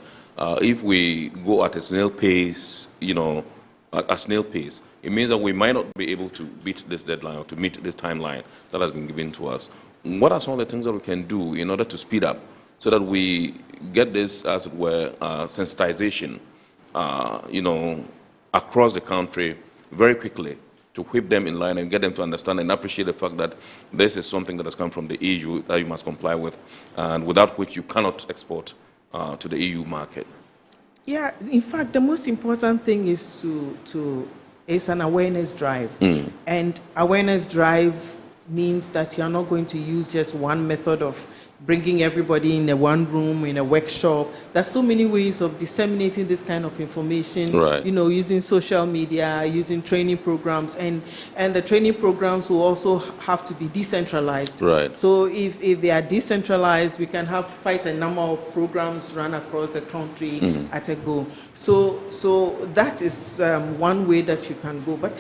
B: if we go at a snail pace, at snail pace, it means that we might not be able to beat this deadline or to meet this timeline that has been given to us. What are some of the things that we can do in order to speed up so that we get this, as it were, sensitization, across the country very quickly to whip them in line and get them to understand and appreciate the fact that this is something that has come from the EU that you must comply with, and without which you cannot export to the EU market?
T: Yeah, in fact, the most important thing is is an awareness drive. And awareness drive means that you're not going to use just one method of bringing everybody in a one room, in a workshop. There's so many ways of disseminating this kind of information,
B: right.
T: You know, using social media, using training programs, and the training programs will also have to be decentralized.
B: Right.
T: So if they are decentralized, we can have quite a number of programs run across the country at a go. So that is one way that you can go. But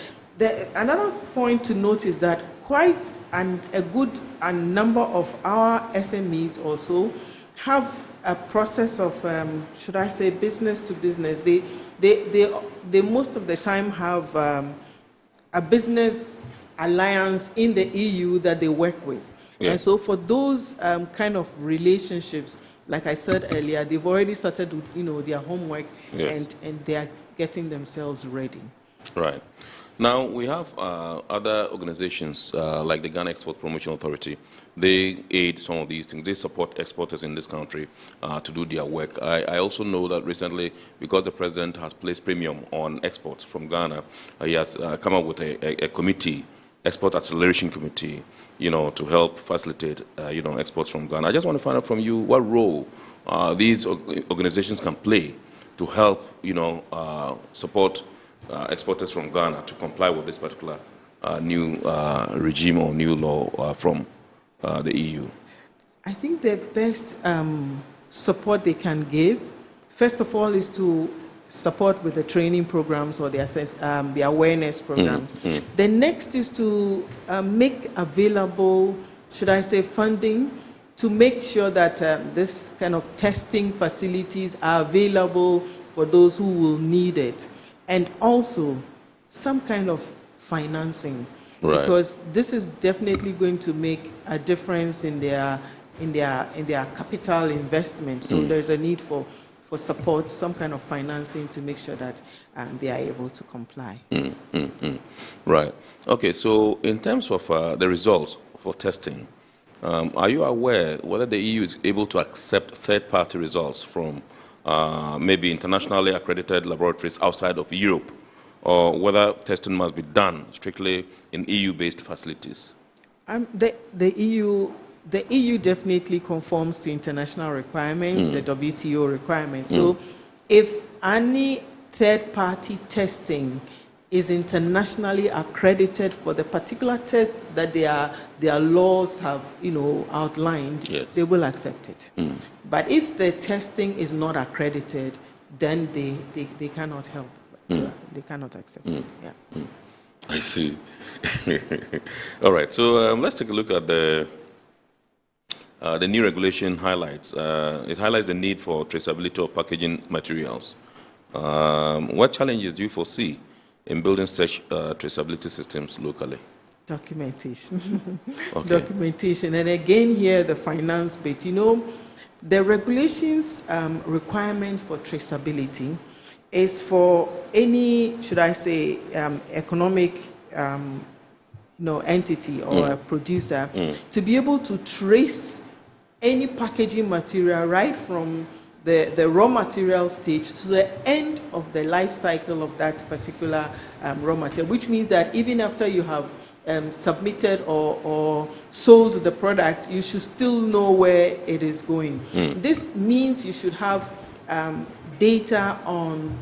T: another point to note is that quite a good number of our SMEs also have a process of, should I say, business to business. They most of the time have a business alliance in the EU that they work with. Yeah. And so for those kind of relationships, like I said earlier, they've already started, their homework, yes. and they are getting themselves ready.
B: Right. Now, we have other organizations like the Ghana Export Promotion Authority. They aid some of these things. They support exporters in this country to do their work. I also know that recently, because the president has placed premium on exports from Ghana, he has come up with a committee, Export Acceleration Committee, to help facilitate, exports from Ghana. I just want to find out from you what role these organizations can play to help, support exporters from Ghana to comply with this particular new regime or new law from the EU.
T: I think the best support they can give, first of all, is to support with the training programs or the awareness programs. The next is to make available, should I say, funding to make sure that this kind of testing facilities are available for those who will need it. And also some kind of financing, right. Because this is definitely going to make a difference in their capital investment. So there's a need for support, some kind of financing to make sure that they are able to comply.
B: Right. Okay. So in terms of the results for testing, are you aware whether the EU is able to accept third-party results from maybe internationally accredited laboratories outside of Europe, or whether testing must be done strictly in EU-based facilities?
T: The EU definitely conforms to international requirements, the WTO requirements. So if any third-party testing is internationally accredited for the particular tests that their laws have, outlined, yes. They will accept it. But if the testing is not accredited, then they cannot help. They cannot accept it. Yeah.
B: I see. All right. So let's take a look at the new regulation highlights. It highlights the need for traceability of packaging materials. What challenges do you foresee in building such traceability systems locally?
T: Documentation.
B: Okay.
T: Documentation. And again here, the finance bit. The regulations requirement for traceability is for any, should I say, economic entity or a producer to be able to trace any packaging material right from the raw material stage to the end of the life cycle of that particular raw material, which means that even after you have submitted or sold the product, you should still know where it is going. This means you should have data on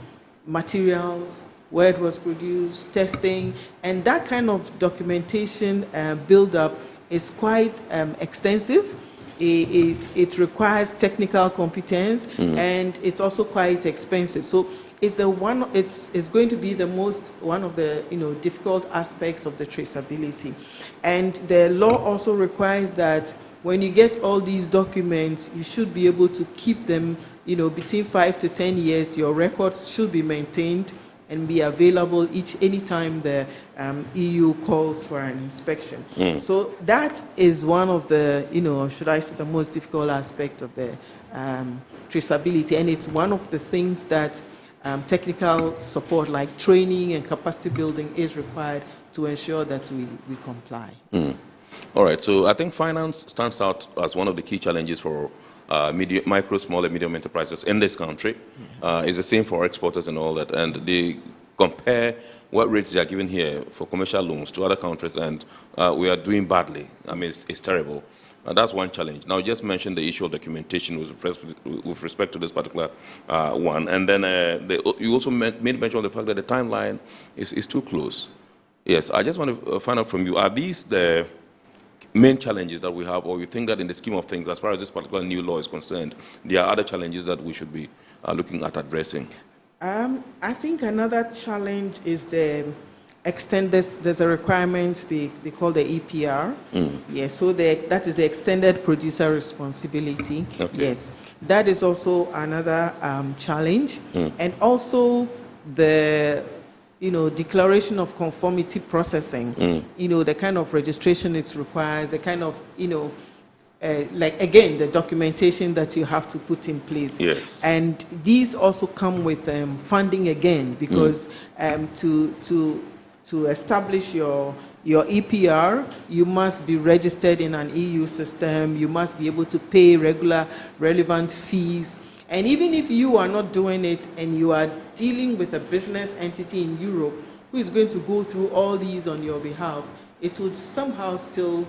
T: materials, where it was produced, testing, and that kind of documentation build-up is quite extensive. It requires technical competence, and it's also quite expensive. So it's going to be one of the difficult aspects of the traceability. And the law also requires that when you get all these documents, you should be able to keep them, between 5 to 10 years. Your records should be maintained and be available anytime the EU calls for an inspection. So that is one of the, should I say, the most difficult aspect of the traceability. And it's one of the things that technical support like training and capacity building is required to ensure that we comply.
B: All right, so I think finance stands out as one of the key challenges for micro, small, and medium enterprises in this country. It's the same for exporters and all that, and they compare what rates they are given here for commercial loans to other countries, and we are doing badly. I mean, it's terrible. That's one challenge. Now, you just mentioned the issue of documentation with respect to this particular one, and then you also made mention of the fact that the timeline is too close. Yes, I just want to find out from you, are these the main challenges that we have, or you think that in the scheme of things, as far as this particular new law is concerned, there are other challenges that we should be looking at addressing?
T: I think another challenge is the there's a requirement they call the EPR. Yes, so that is the extended producer responsibility. Okay. Yes, that is also another challenge, and also the declaration of conformity processing. The kind of registration it requires, the kind of like again the documentation that you have to put in place.
B: Yes.
T: And these also come with funding again, because to establish your EPR, you must be registered in an EU system. You must be able to pay regular relevant fees. And even if you are not doing it and you are dealing with a business entity in Europe who is going to go through all these on your behalf, it would somehow still,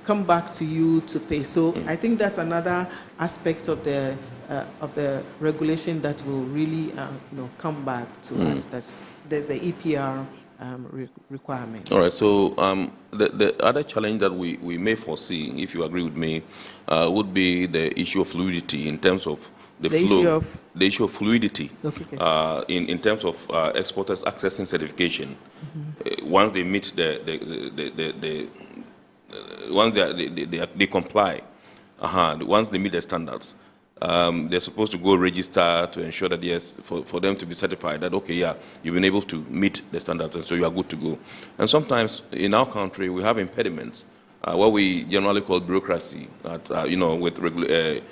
T: come back to you to pay. So I think that's another aspect of the regulation that will really, come back to us. There's a EPR requirement.
B: All right. So the other challenge that we may foresee, if you agree with me, would be the issue of fluidity in terms of the flow. The issue of fluidity. Okay. In terms of exporters accessing certification, once they meet once they comply, once they meet the standards, they're supposed to go register to ensure that, yes, for them to be certified that, okay, yeah, you've been able to meet the standards, and so you are good to go. And sometimes in our country, we have impediments, what we generally call bureaucracy, with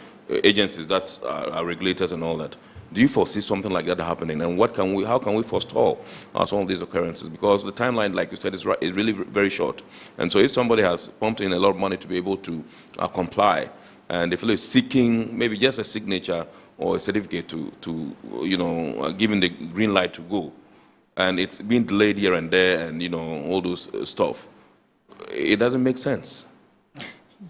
B: agencies that are regulators and all that. Do you foresee something like that happening? And how can we forestall some of these occurrences? Because the timeline, like you said, is really very short. And so if somebody has pumped in a lot of money to be able to comply, and if it's seeking maybe just a signature or a certificate to giving the green light to go, and it's being delayed here and there, and all those stuff, it doesn't make sense.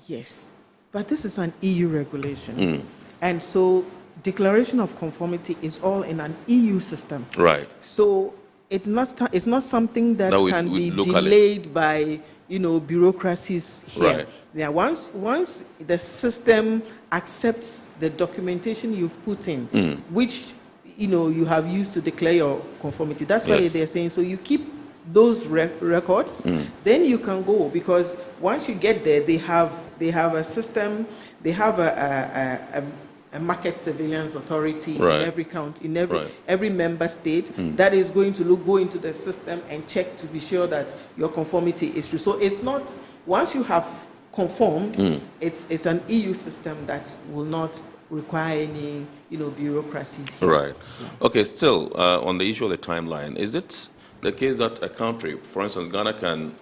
T: Yes, but this is an EU regulation, and so declaration of conformity is all in an EU system.
B: Right.
T: So it's not something that can be delayed by bureaucracies here.
B: Right.
T: Now, once the system accepts the documentation you've put in, which you have used to declare your conformity, that's why they're saying. So you keep those records, then you can go, because once you get there, they have a system, they have a market surveillance authority in every member state that is going to go into the system and check to be sure that your conformity is true. So it's not, once you have conformed, it's an EU system that will not require any bureaucracies here.
B: Right. Okay. Still on the issue of the timeline, is it the case that a country, for instance, Ghana, can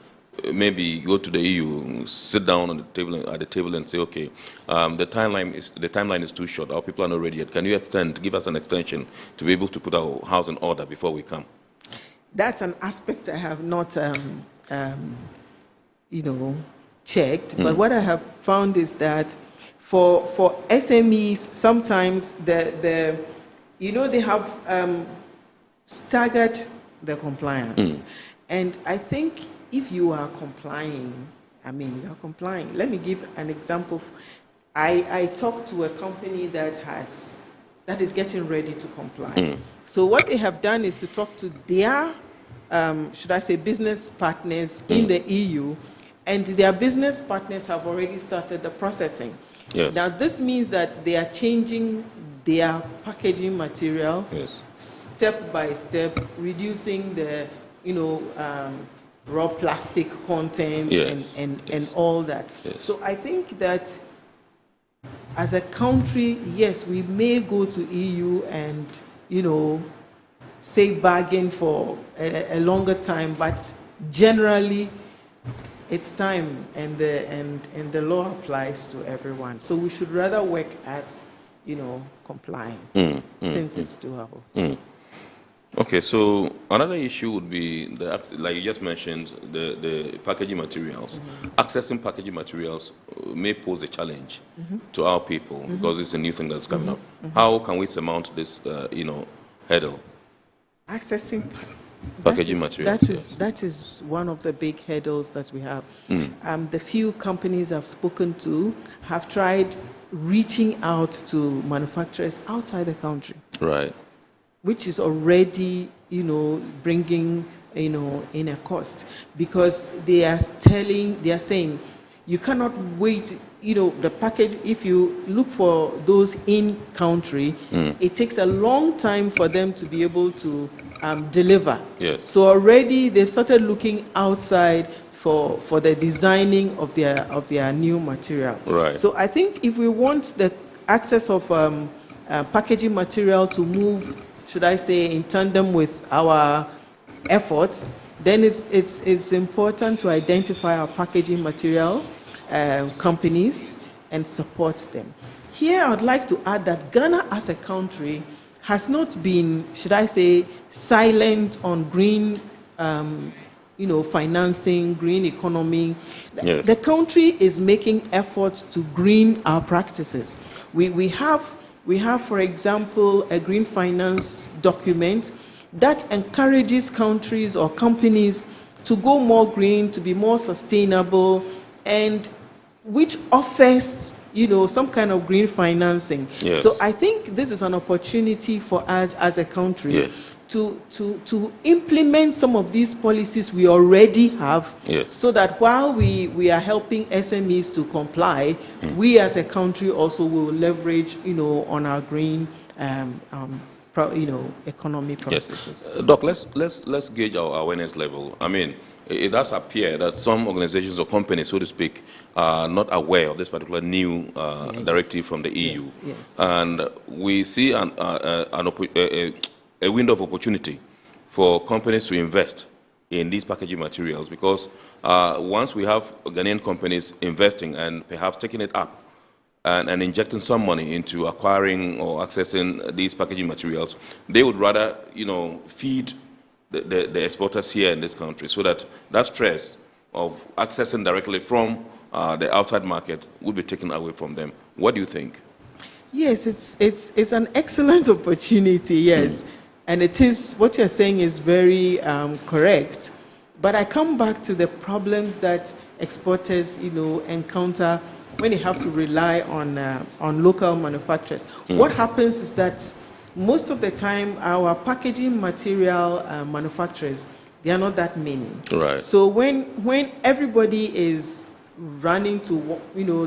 B: maybe go to the EU, sit down at the table and say, okay, the timeline is too short. Our people are not ready yet. Can you give us an extension to be able to put our house in order before we come?
T: That's an aspect I have not, checked. But what I have found is that for SMEs, sometimes they have staggered the compliance, and I think, if you are complying, you are complying. Let me give an example. I talked to a company that is getting ready to comply. So what they have done is to talk to their, business partners in the EU, and their business partners have already started the processing.
B: Yes.
T: Now this means that they are changing their packaging material step by step, reducing the, raw plastic content and all that. Yes. So I think that as a country, yes, we may go to EU and, say bargain for a longer time, but generally, it's time, and the law applies to everyone. So we should rather work at, complying, since it's doable.
B: Okay, so another issue would be like you just mentioned, the packaging materials. Accessing packaging materials may pose a challenge to our people because it's a new thing that's coming up. How can we surmount this, hurdle?
T: Accessing
B: packaging materials.
T: That is one of the big hurdles that we have. The few companies I've spoken to have tried reaching out to manufacturers outside the country.
B: Right.
T: Which is already, bringing, in a cost, because they are saying, you cannot wait, the package, if you look for those in country, it takes a long time for them to be able to deliver.
B: Yes.
T: So already they've started looking outside for the designing of their new material.
B: Right.
T: So I think if we want the access of packaging material to move, should I say, in tandem with our efforts, then it's important to identify our packaging material companies and support them. Here, I would like to add that Ghana as a country has not been, should I say, silent on green, financing, green economy.
B: Yes.
T: The country is making efforts to green our practices. We have, for example, a green finance document that encourages countries or companies to go more green, to be more sustainable, and which offers, some kind of green financing.
B: Yes.
T: So I think this is an opportunity for us as a country
B: yes.
T: to implement some of these policies we already have,
B: yes.
T: so that while we are helping SMEs to comply, we as a country also will leverage, on our green economy processes.
B: Yes. Doc, let's gauge our awareness level. I mean, it does appear that some organizations or companies, so to speak, are not aware of this particular new directive from the EU.
T: Yes.
B: And we see a window of opportunity for companies to invest in these packaging materials, because once we have Ghanaian companies investing and perhaps taking it up and injecting some money into acquiring or accessing these packaging materials, they would rather, feed the exporters here in this country, so that stress of accessing directly from the outside market would be taken away from them. What do you think?
T: Yes, it's an excellent opportunity, yes. And it is, what you're saying is very correct. But I come back to the problems that exporters, encounter when they have to rely on local manufacturers. What happens is that most of the time, our packaging material manufacturers, they are not that many.
B: Right.
T: So when everybody is running to,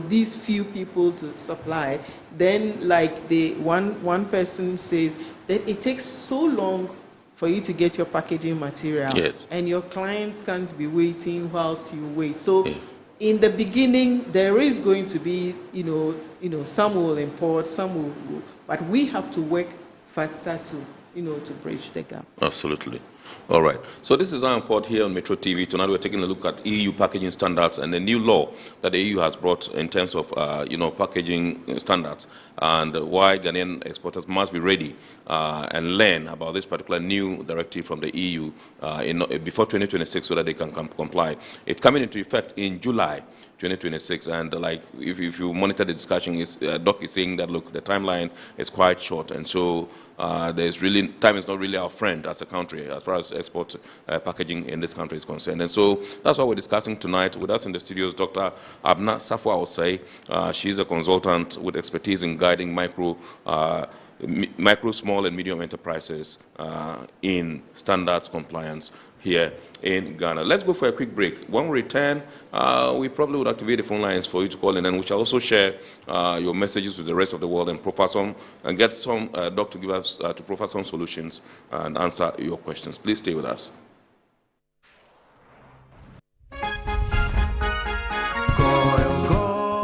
T: these few people to supply, then like the one person says that it takes so long for you to get your packaging material,
B: yes.
T: and your clients can't be waiting whilst you wait. So in the beginning, there is going to be, some will import, some will, but we have to work faster to bridge the gap.
B: Absolutely. All right. So this is our report here on Metro TV. Tonight we're taking a look at EU packaging standards and the new law that the EU has brought in terms of, packaging standards, and why Ghanaian exporters must be ready and learn about this particular new directive from the EU before 2026, so that they can comply. It's coming into effect in July 2026, and like if you monitor the discussion, Doc is saying that, look, the timeline is quite short, and so time is not really our friend as a country as far as export packaging in this country is concerned. And so that's what we're discussing tonight. With us in the studios, Dr. Abna Safwa Osei. She's a consultant with expertise in guiding micro, small and medium enterprises in standards compliance here in Ghana. Let's go for a quick break. When we return, we probably would activate the phone lines for you to call in, and we shall also share your messages with the rest of the world and proffer some, and get some doc to give us to proffer some solutions and answer your questions. Please stay with us.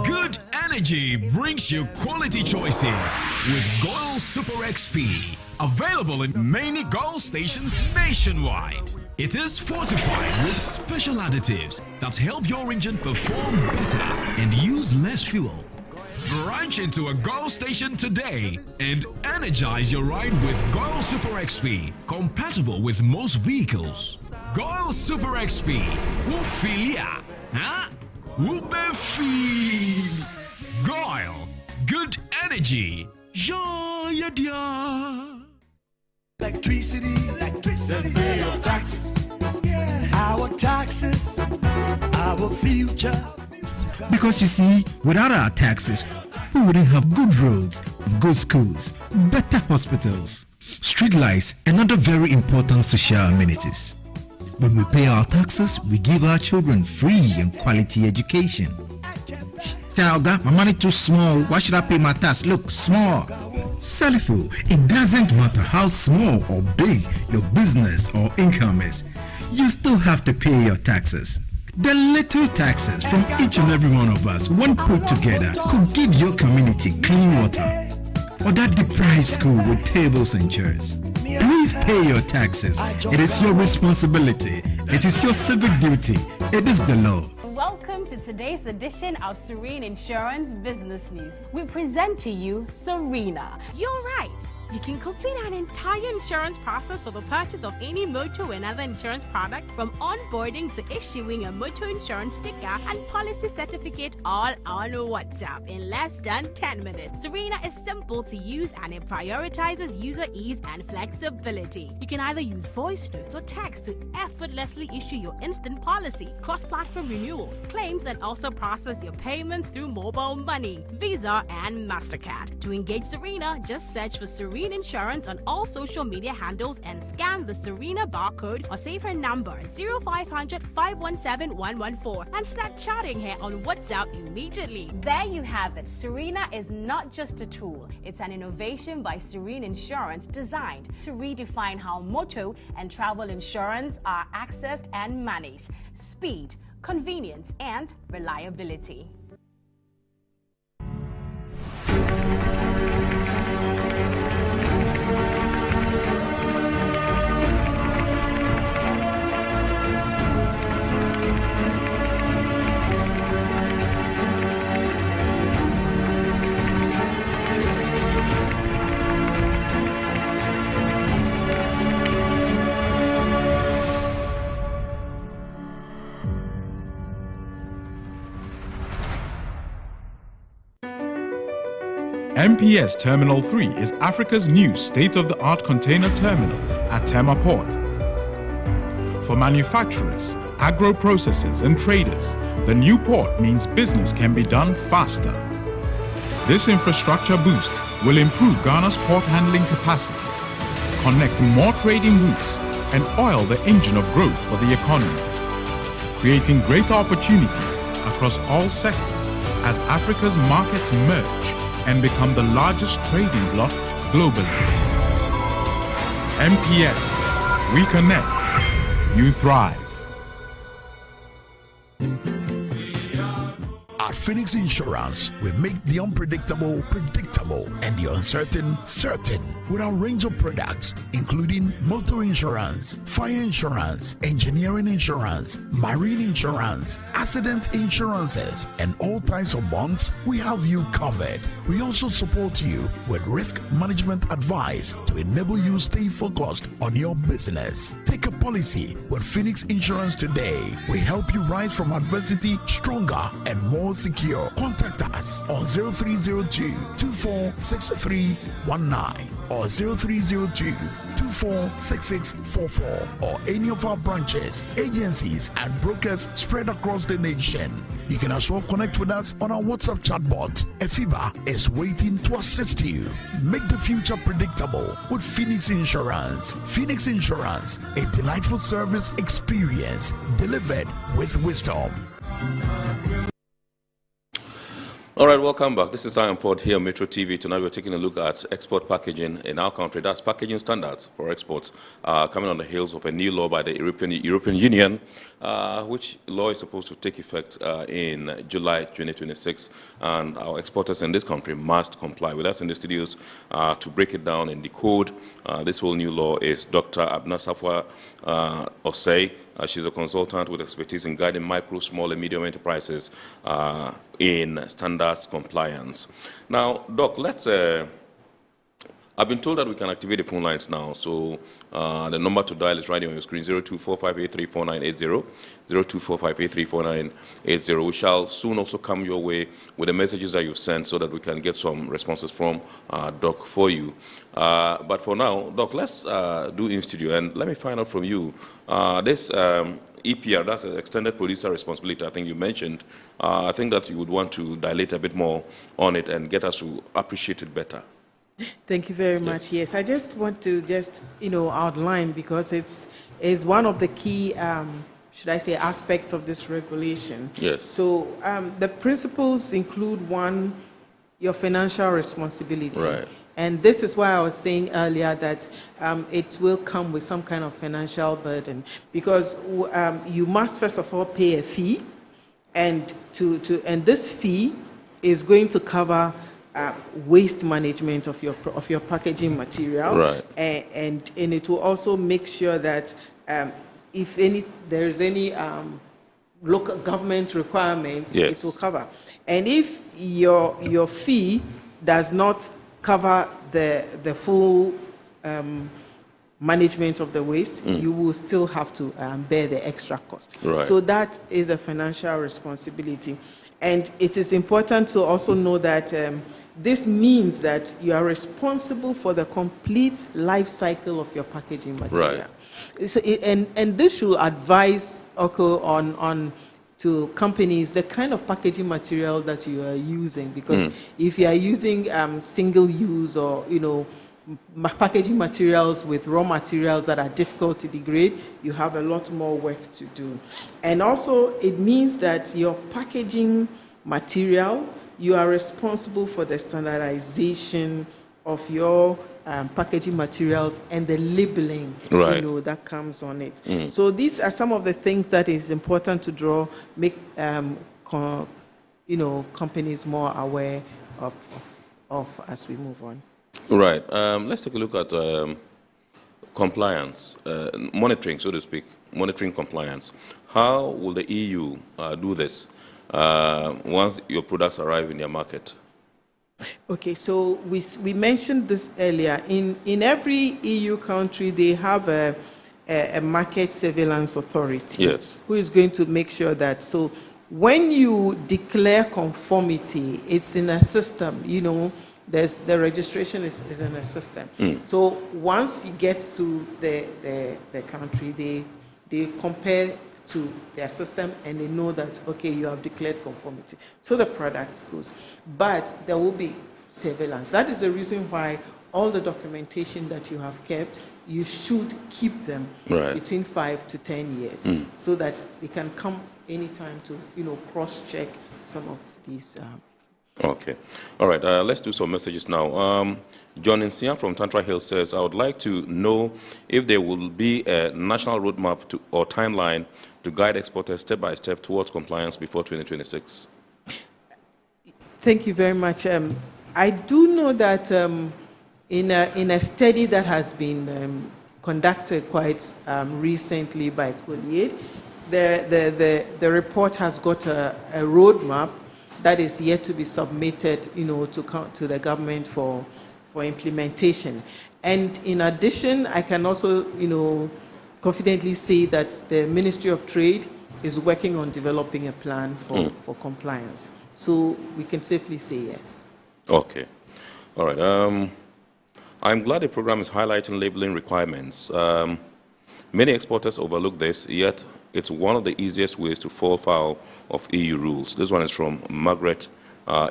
A: Good energy brings you quality choices with Goil Super XP. Available in many Goil stations nationwide. It is fortified with special additives that help your engine perform better and use less fuel. Branch into a GOIL station today and energize your ride with GOIL Super XP, compatible with most vehicles. GOIL Super XP, Wufilia, huh? Wubefi. GOIL, good energy. Yeah, yeah.
C: Electricity, then pay your taxes. Our taxes, our future.
D: Because you see, without our taxes, we wouldn't have good roads, good schools, better hospitals, street lights, and other very important social amenities. When we pay our taxes, we give our children free and quality education. Talga, my money too small. Why should I pay my tax? Look, small. Salifo, it doesn't matter how small or big your business or income is. You still have to pay your taxes. The little taxes from each and every one of us, when put together, could give your community clean water or that deprived school with tables and chairs. Please pay your taxes. It is your responsibility. It is your civic duty. It is the law.
E: Welcome to today's edition of Serene Insurance Business News. We present to you Serena. You're right. You can complete an entire insurance process for the purchase of any motor and other insurance products, from onboarding to issuing a motor insurance sticker and policy certificate, all on WhatsApp in less than 10 minutes. Serena is simple to use and it prioritizes user ease and flexibility. You can either use voice notes or text to effortlessly issue your instant policy, cross-platform renewals, claims, and also process your payments through mobile money, Visa, and MasterCard. To engage Serena, just search for Serena Insurance on all social media handles and scan the Serena barcode or save her number 0500 517 114 and start chatting her on WhatsApp immediately. There you have it. Serena is not just a tool, it's an innovation by Serene Insurance designed to redefine how motor and travel insurance are accessed and managed. Speed, convenience, and reliability.
F: MPS Terminal 3 is Africa's new state-of-the-art container terminal at Tema Port. For manufacturers, agro-processors and traders, the new port means business can be done faster. This infrastructure boost will improve Ghana's port handling capacity, connect more trading routes, and oil the engine of growth for the economy, creating greater opportunities across all sectors as Africa's markets merge and become the largest trading bloc globally. MPS, we connect, you thrive.
G: At Phoenix Insurance, we make the unpredictable predictable and the uncertain certain with our range of products, including motor insurance, fire insurance, engineering insurance, marine insurance, accident insurances, and all types of bonds. We have you covered. We also support you with risk management advice to enable you stay focused on your business. Take a policy with Phoenix Insurance today. We help you rise from adversity stronger and more secure. Contact us on 0302 246319 or 0302 246644 or any of our branches, agencies, and brokers spread across the nation. You can as well connect with us on our WhatsApp chatbot. Efiba is waiting to assist you. Make the future predictable with Phoenix Insurance. Phoenix Insurance, a delightful service experience delivered with wisdom.
B: All right, welcome back. This is Import here on Metro TV. Tonight we're taking a look at export packaging in our country. That's packaging standards for exports, coming on the heels of a new law by the European Union, which law is supposed to take effect in July 2026. And our exporters in this country must comply. With us in the studios to break it down and decode this whole new law is Dr. Abnasafwa Osei. She's a consultant with expertise in guiding micro, small, and medium enterprises in standards compliance. Now, Doc, let's. I've been told that we can activate the phone lines now, so the number to dial is right on your screen: 0245834980, 0245834980. We shall soon also come your way with the messages that you've sent, so that we can get some responses from Doc for you. But for now, Doc, let's do in studio, and let me find out from you this EPR, that's an extended producer responsibility. I think you mentioned. I think that you would want to dilate a bit more on it and get us to appreciate it better.
T: Thank you very much. Yes, I just want to outline, because it's one of the key, should I say, aspects of this regulation.
B: Yes.
T: So the principles include, one, your financial responsibility.
B: Right.
T: And this is why I was saying earlier that it will come with some kind of financial burden, because you must first of all pay a fee, and this fee is going to cover waste management of your packaging material,
B: right.
T: And it will also make sure that if there's any local government requirements,
B: yes.
T: it will cover. And if your fee does not cover the full management of the waste, you will still have to bear the extra cost.
B: Right.
T: So that is a financial responsibility. And it is important to also know that this means that you are responsible for the complete life cycle of your packaging material.
B: Right.
T: So and this should advise on to companies the kind of packaging material that you are using, because if you are using single use or packaging materials with raw materials that are difficult to degrade, you have a lot more work to do. And also it means that your packaging material, you are responsible for the standardization of your packaging materials and the labeling,
B: right.
T: That comes on it. So these are some of the things that is important to make companies more aware of as we move on.
B: Right. Let's take a look at compliance, monitoring, so to speak, monitoring compliance. How will the EU do this once your products arrive in their market?
T: Okay, so we mentioned this earlier. In every EU country, they have a market surveillance authority,
B: yes,
T: who is going to make sure that, so when you declare conformity, it's in a system, the registration is in a system. So once you get to the country, they compare to their system, and they know that, okay, you have declared conformity. So the product goes. But there will be surveillance. That is the reason why all the documentation that you have kept, you should keep them between 5 to 10 years, so that they can come anytime to, cross-check some of these.
B: Okay. All right. Let's do some messages now. John Insian from Tantra Hill says, I would like to know if there will be a national roadmap or timeline to guide exporters step by step towards compliance before 2026.
T: Thank you very much. I do know that in a study that has been conducted quite recently by Collier, the report has got a roadmap that is yet to be submitted, to the government for implementation. And in addition, I can also, confidently say that the Ministry of Trade is working on developing a plan for compliance. So we can safely say yes.
B: Okay. All right. I'm glad the program is highlighting labeling requirements. Many exporters overlook this, yet it's one of the easiest ways to fall foul of EU rules. This one is from Margaret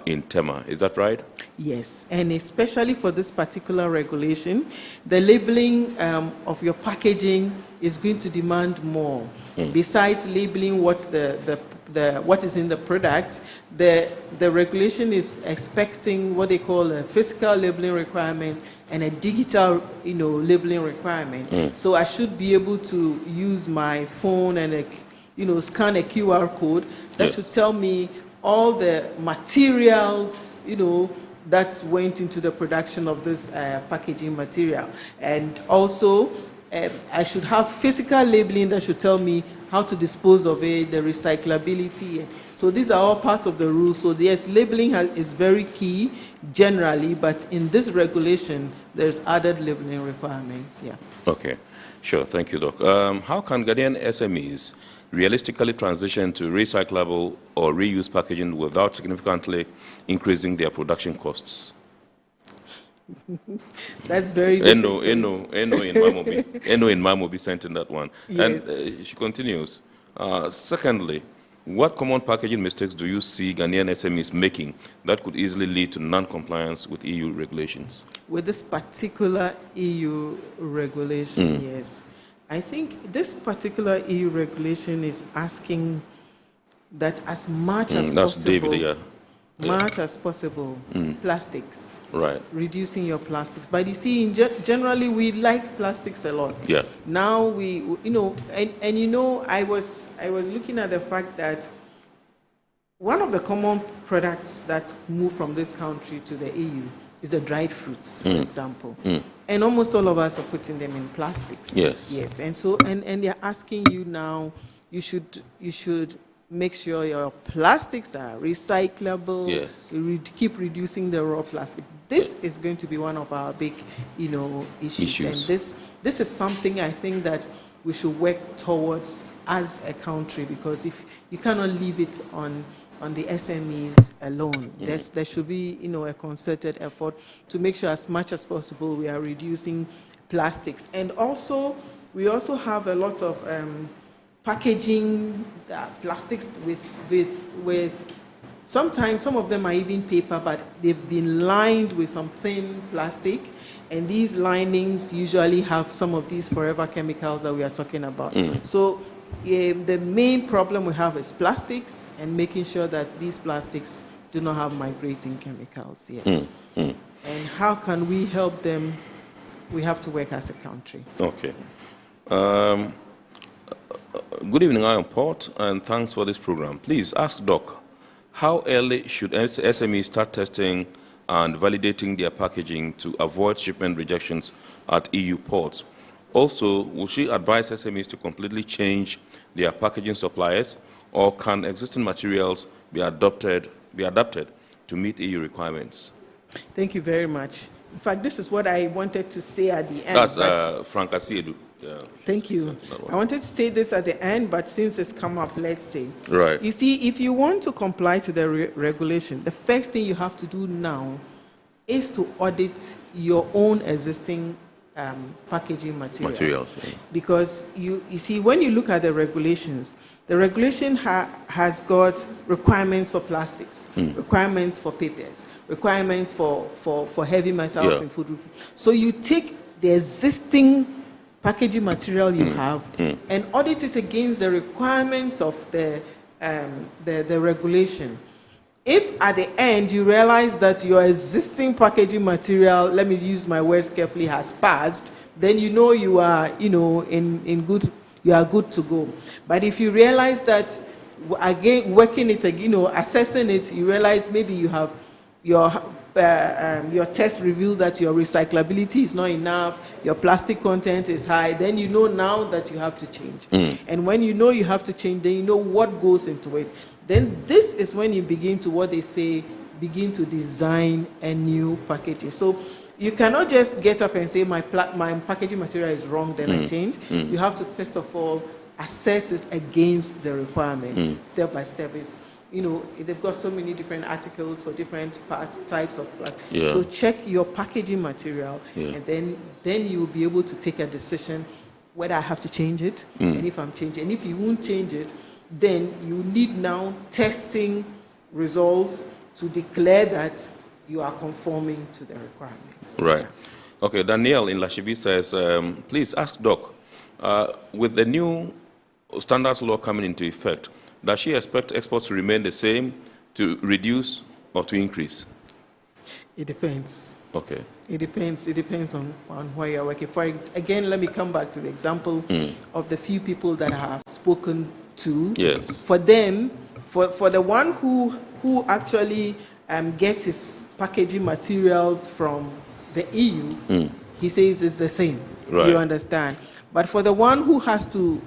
B: in Tema. Is that right?
T: Yes, and especially for this particular regulation, the labeling of your packaging is going to demand more. Besides labeling what the what is in the product, the regulation is expecting what they call a physical labeling requirement and a digital, labeling requirement. So I should be able to use my phone and scan a QR code that should tell me all the materials, that went into the production of this packaging material. And also, I should have physical labeling that should tell me how to dispose of it, the recyclability. So these are all part of the rules. So yes, labeling is very key generally, but in this regulation, there's added labeling requirements. Yeah.
B: Okay, sure. Thank you, Doc. How can Ghanaian SMEs realistically transition to recyclable or reuse packaging without significantly increasing their production costs?
T: That's very difficult.
B: Eno in Mamobi sent in that one. Yes. And she continues, secondly, what common packaging mistakes do you see Ghanaian SMEs making that could easily lead to non-compliance with EU regulations?
T: With this particular EU regulation, yes. I think this particular EU regulation is asking that as much as possible,
B: David,
T: much as possible, plastics.
B: Right.
T: Reducing your plastics. But you see, generally we like plastics a lot.
B: Yeah.
T: Now I was looking at the fact that one of the common products that move from this country to the EU is the dried fruits, for example. And almost all of us are putting them in plastics.
B: Yes.
T: Yes. And so and they're asking you now, you should make sure your plastics are recyclable.
B: Yes.
T: Keep reducing the raw plastic. This is going to be one of our big, issues. And this is something I think that we should work towards as a country, because if you cannot leave it on the SMEs alone. There should be, a concerted effort to make sure as much as possible we are reducing plastics. And also, we also have a lot of packaging plastics with sometimes some of them are even paper, but they've been lined with some thin plastic. And these linings usually have some of these forever chemicals that we are talking about. So the main problem we have is plastics and making sure that these plastics do not have migrating chemicals. Yes. And how can we help them? We have to work as a country.
B: Okay. Good evening, I am Port, and thanks for this program. Please ask Doc, how early should SMEs start testing and validating their packaging to avoid shipment rejections at EU ports? Also, will she advise SMEs to completely change their packaging suppliers, or can existing materials be adapted to meet EU requirements?
T: Thank you very much. In fact, this is what I wanted to say at the end.
B: That's Frank Asiedu. Yeah,
T: thank you. I wanted to say this at the end, but since it's come up, let's say.
B: Right.
T: You see, if you want to comply to the regulation, the first thing you have to do now is to audit your own existing packaging materials. Yeah. Because you see, when you look at the regulations, the regulation has got requirements for plastics, requirements for papers, requirements for heavy metals in food. So you take the existing packaging material you have and audit it against the requirements of the regulation. If at the end you realize that your existing packaging material, let me use my words carefully, has passed, then you are in good, you are good to go. But if you realize that again working it, assessing it, you realize maybe you have your test revealed that your recyclability is not enough, your plastic content is high, then you know now that you have to change. And when you know you have to change, then you know what goes into it. Then this is when you begin to design a new packaging. So you cannot just get up and say my packaging material is wrong, then I change. You have to first of all assess it against the requirements, step by step. They've got so many different articles for different types of plastic. So check your packaging material, and then you will be able to take a decision whether I have to change it, and if I'm changing. And if you won't change it, then you need now testing results to declare that you are conforming to the requirements.
B: Right. Okay, Danielle in Lashibi says, please ask Doc, with the new standards law coming into effect, does she expect exports to remain the same, to reduce, or to increase?
T: It depends.
B: Okay.
T: It depends. It depends on where you're working. Again, let me come back to the example of the few people that I have spoken to.
B: Yes.
T: For them, for the one who actually gets his packaging materials from the EU, he says it's the same.
B: Right.
T: You understand? But for the one who has to,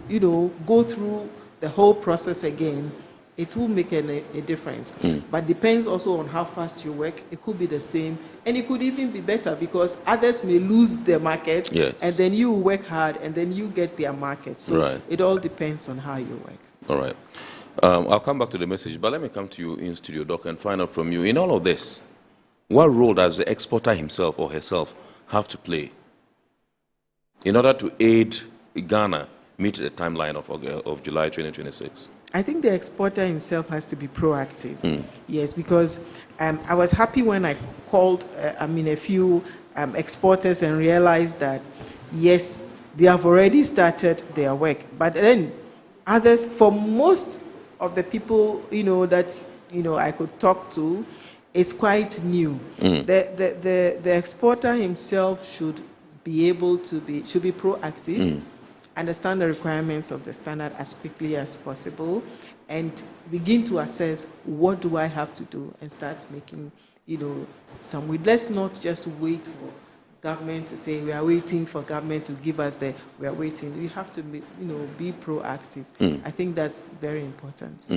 T: go through the whole process again, it will make a difference. But depends also on how fast you work. It could be the same, and it could even be better because others may lose their market, and then you work hard, and then you get their market. So it all depends on how you work.
B: All right. I'll come back to the message, but let me come to you in studio, Doc, and find out from you. In all of this, what role does the exporter himself or herself have to play in order to aid Ghana meet the timeline of July 2026?
T: I think the exporter himself has to be proactive. Yes, because I was happy when I called, a few exporters and realized that, yes, they have already started their work. But then others, for most of the people, that, I could talk to, it's quite new. The exporter himself should be proactive, understand the requirements of the standard as quickly as possible, and begin to assess what do I have to do and start making, let's not just wait for government to say we are waiting for government to give us we are waiting. We have to be proactive. I think that's very important.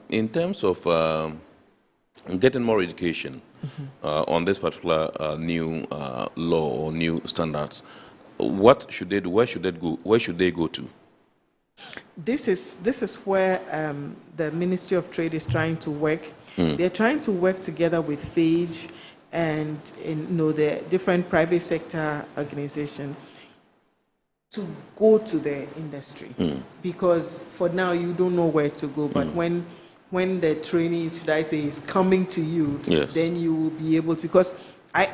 B: In terms of getting more education on this particular new law or new standards, what should they do? Where should they go to?
T: This is where the Ministry of Trade is trying to work. They're trying to work together with PHAGE and the different private sector organizations to go to the industry, because for now you don't know where to go. But when the training, should I say, is coming to you, then you will be able to, because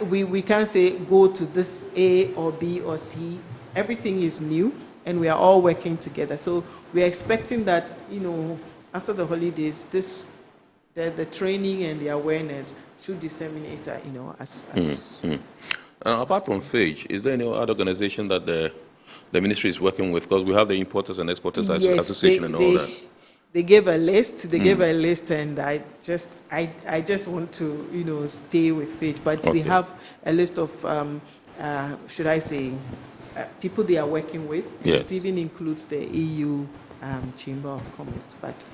T: we can't say go to this A or B or C. Everything is new, and we are all working together. So we are expecting that, after the holidays, the training and the awareness should disseminate,
B: apart from PHAGE, is there any other organization that the ministry is working with? Because we have the Importers and Exporters Association and all that.
T: They gave a list. And I just want to stay with PHAGE. But they have a list of should I say people they are working with.
B: Yes.
T: It even includes the EU Chamber of Commerce. But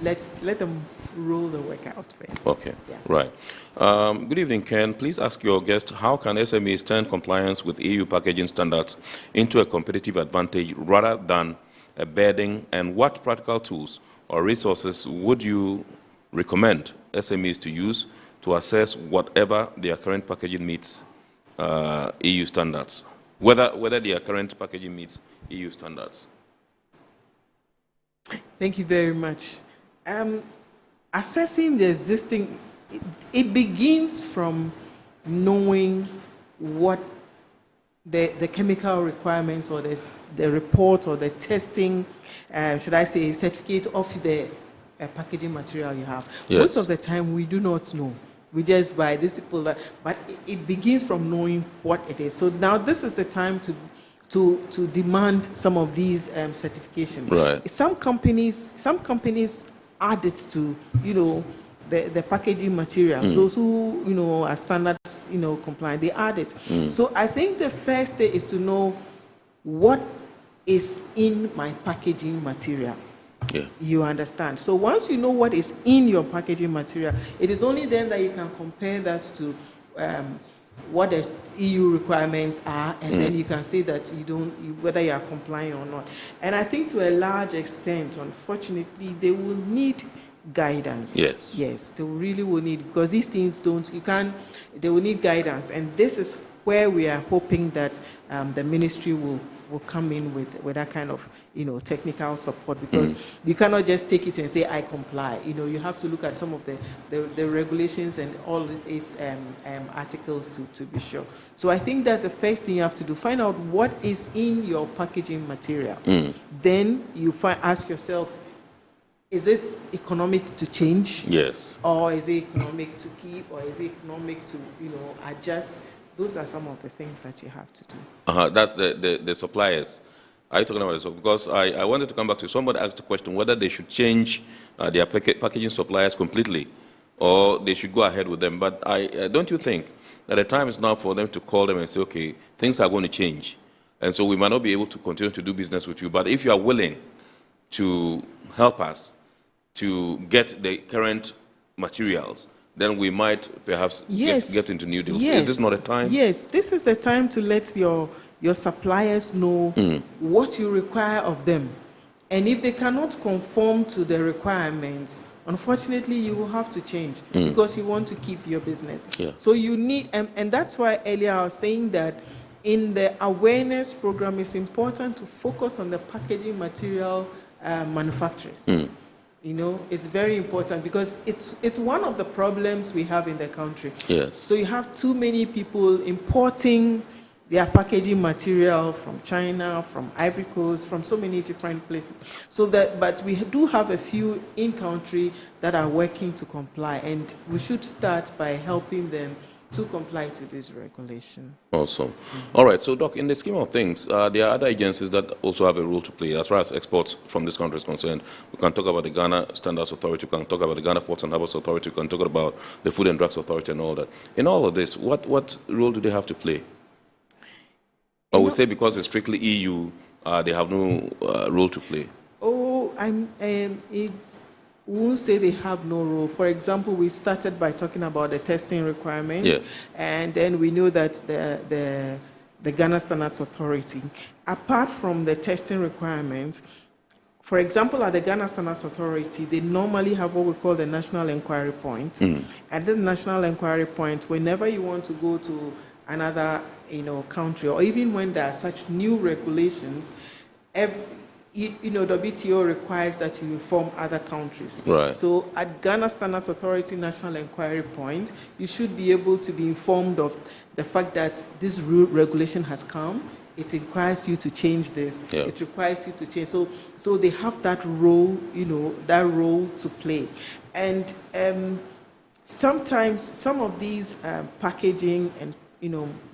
T: let them roll the work out first.
B: Okay.
T: Yeah.
B: Right. Good evening, Ken. Please ask your guest, how can SMEs turn compliance with EU packaging standards into a competitive advantage rather than a burden, and what practical tools or resources would you recommend SMEs to use to assess whatever their current packaging meets EU standards, whether their current packaging meets EU standards?
T: Thank you very much. Assessing the existing, it begins from knowing what the chemical requirements or the report or the testing, should I say, certificate of the packaging material you have.
B: Yes.
T: Most of the time we do not know. We just buy these people, but it begins from knowing what it is. So now this is the time to demand some of these certifications.
B: Right.
T: Some companies add it to the packaging material. Those who are standards compliant, they add it. So I think the first thing is to know what is in my packaging material.
B: Yeah.
T: You understand? So once you know what is in your packaging material, it is only then that you can compare that to what the EU requirements are, and then you can say that whether you are complying or not. And I think to a large extent, unfortunately, they will need guidance. Yes, they really will need, because these things they will need guidance, and this is where we are hoping that the ministry will come in with that kind of technical support, because you cannot just take it and say I comply. You have to look at some of the regulations and all its articles to be sure. So I think that's the first thing you have to do. Find out what is in your packaging material. Then you ask yourself, is it economic to change?
B: Yes.
T: Or is it economic to keep? Or is it economic to, adjust? Those are some of the things that you have to do.
B: That's the suppliers. Are you talking about this? Because I wanted to come back to somebody asked the question whether they should change their packaging suppliers completely or they should go ahead with them. But don't you think that the time is now for them to call them and say, okay, things are going to change. And so we might not be able to continue to do business with you. But if you are willing to help us to get the current materials, then we might perhaps get into new deals.
T: Yes.
B: Is this not a time?
T: Yes, this is the time to let your suppliers know what you require of them. And if they cannot conform to the requirements, unfortunately, you will have to change because you want to keep your business.
B: Yeah.
T: So you need, and that's why earlier I was saying that in the awareness program, it's important to focus on the packaging material manufacturers. It's very important because it's one of the problems we have in the country.
B: Yes.
T: So you have too many people importing their packaging material from China, from Ivory Coast, from so many different places. But we do have a few in country that are working to comply, and we should start by helping them to comply to this regulation.
B: Awesome. All right, so Doc, in the scheme of things, there are other agencies that also have a role to play as far as exports from this country is concerned. We can talk about the Ghana Standards Authority, we can talk about the Ghana Ports and Harbours Authority, we can talk about the Food and Drugs Authority and all that. In all of this, what role do they have to play? Or we say because it's strictly EU, they have no role to play?
T: We won't say they have no role. For example, we started by talking about the testing requirements,
B: yes.
T: And then we know that the Ghana Standards Authority, apart from the testing requirements, for example, at the Ghana Standards Authority, they normally have what we call the National Inquiry Point. At the National Inquiry Point, whenever you want to go to another country, or even when there are such new regulations, WTO requires that you inform other countries.
B: Right.
T: So at Ghana Standards Authority National Inquiry Point, you should be able to be informed of the fact that this regulation has come. It requires you to change this.
B: Yeah.
T: It requires you to change. So they have that role, that role to play. And sometimes some of these packaging and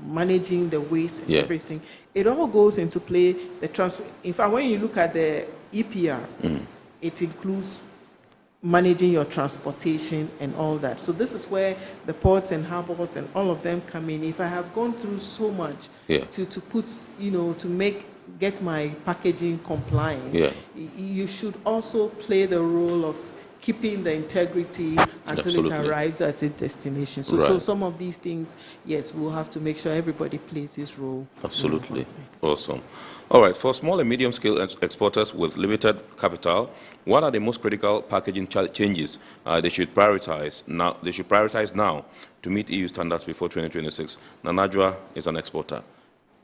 T: managing the waste and
B: yes.
T: everything, it all goes into play. In fact, when you look at the EPR, it includes managing your transportation and all that. So this is where the ports and harbors and all of them come in. If I have gone through so much to put, to get my packaging compliant, you should also play the role of keeping the integrity until
B: Absolutely.
T: It arrives at its destination. So some of these things, yes, we'll have to make sure everybody plays this role.
B: Absolutely. Awesome. All right, for small and medium-scale exporters with limited capital, what are the most critical packaging changes they should prioritize now? They should prioritize now to meet EU standards before 2026. Nanajwa is an exporter.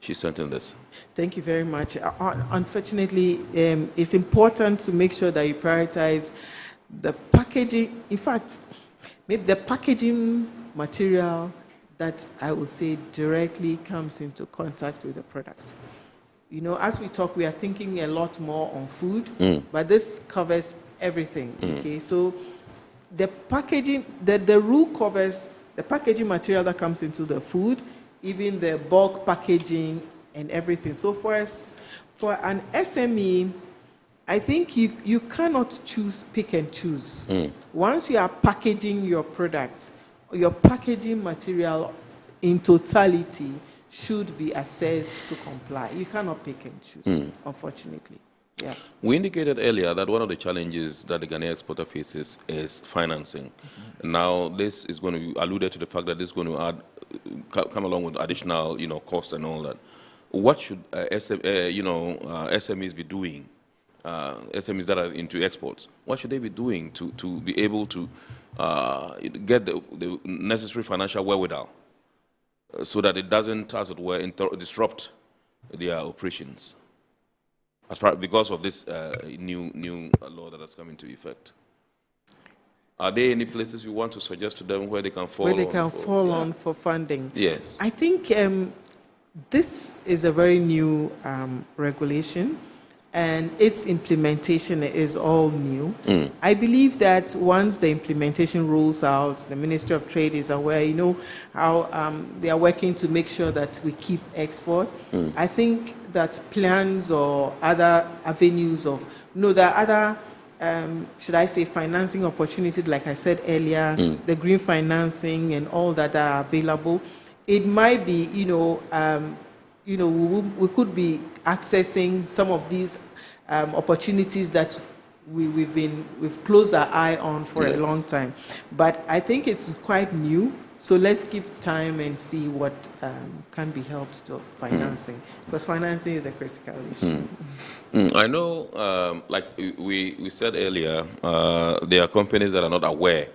B: She sent in this.
T: Thank you very much. Unfortunately, it's important to make sure that you prioritize the packaging, in fact, maybe the packaging material that I would say directly comes into contact with the product. As we talk, we are thinking a lot more on food, but this covers everything. Okay, so the packaging, the rule covers the packaging material that comes into the food, even the bulk packaging and everything. So for an SME, I think you cannot pick and choose. Once you are packaging your products, your packaging material in totality should be assessed to comply. You cannot pick and choose, unfortunately. Yeah.
B: We indicated earlier that one of the challenges that the Ghanaian exporter faces is financing. Now, this is going to allude to the fact that this is going to come along with additional, costs and all that. What should SMEs be doing? SMEs that are into exports, what should they be doing to be able to get the necessary financial wherewithal so that it doesn't, as it were, disrupt their operations because of this new law that has come into effect? Are there any places you want to suggest to them where they can fall
T: on for funding?
B: Yes.
T: I think this is a very new regulation. and its implementation is all new. I believe that once the implementation rolls out, the Ministry of Trade is aware, how they are working to make sure that we keep export. I think that plans or other avenues of, there are other, should I say, financing opportunities, like I said earlier, the green financing and all that are available. It might be, we could be accessing some of these opportunities that we've closed our eye on for a long time. But I think it's quite new, so let's give time and see what can be helped to financing, because financing is a critical issue.
B: I know, like we said earlier, there are companies that are not aware,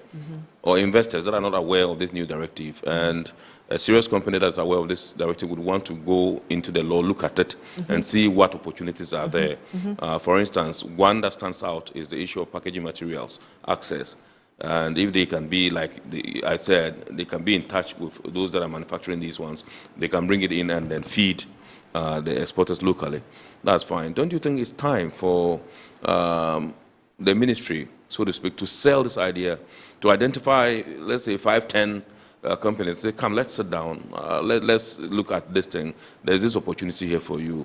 B: or investors that are not aware of this new directive, and a serious company that's aware of this directive would want to go into the law, look at it, and see what opportunities are there. For instance, one that stands out is the issue of packaging materials, access. And if they can be, like I said, they can be in touch with those that are manufacturing these ones, they can bring it in and then feed the exporters locally. That's fine. Don't you think it's time for the ministry, so to speak, to sell this idea, to identify, let's say, 5-10 companies, say, come, let's sit down, let's look at this thing. There's this opportunity here for you.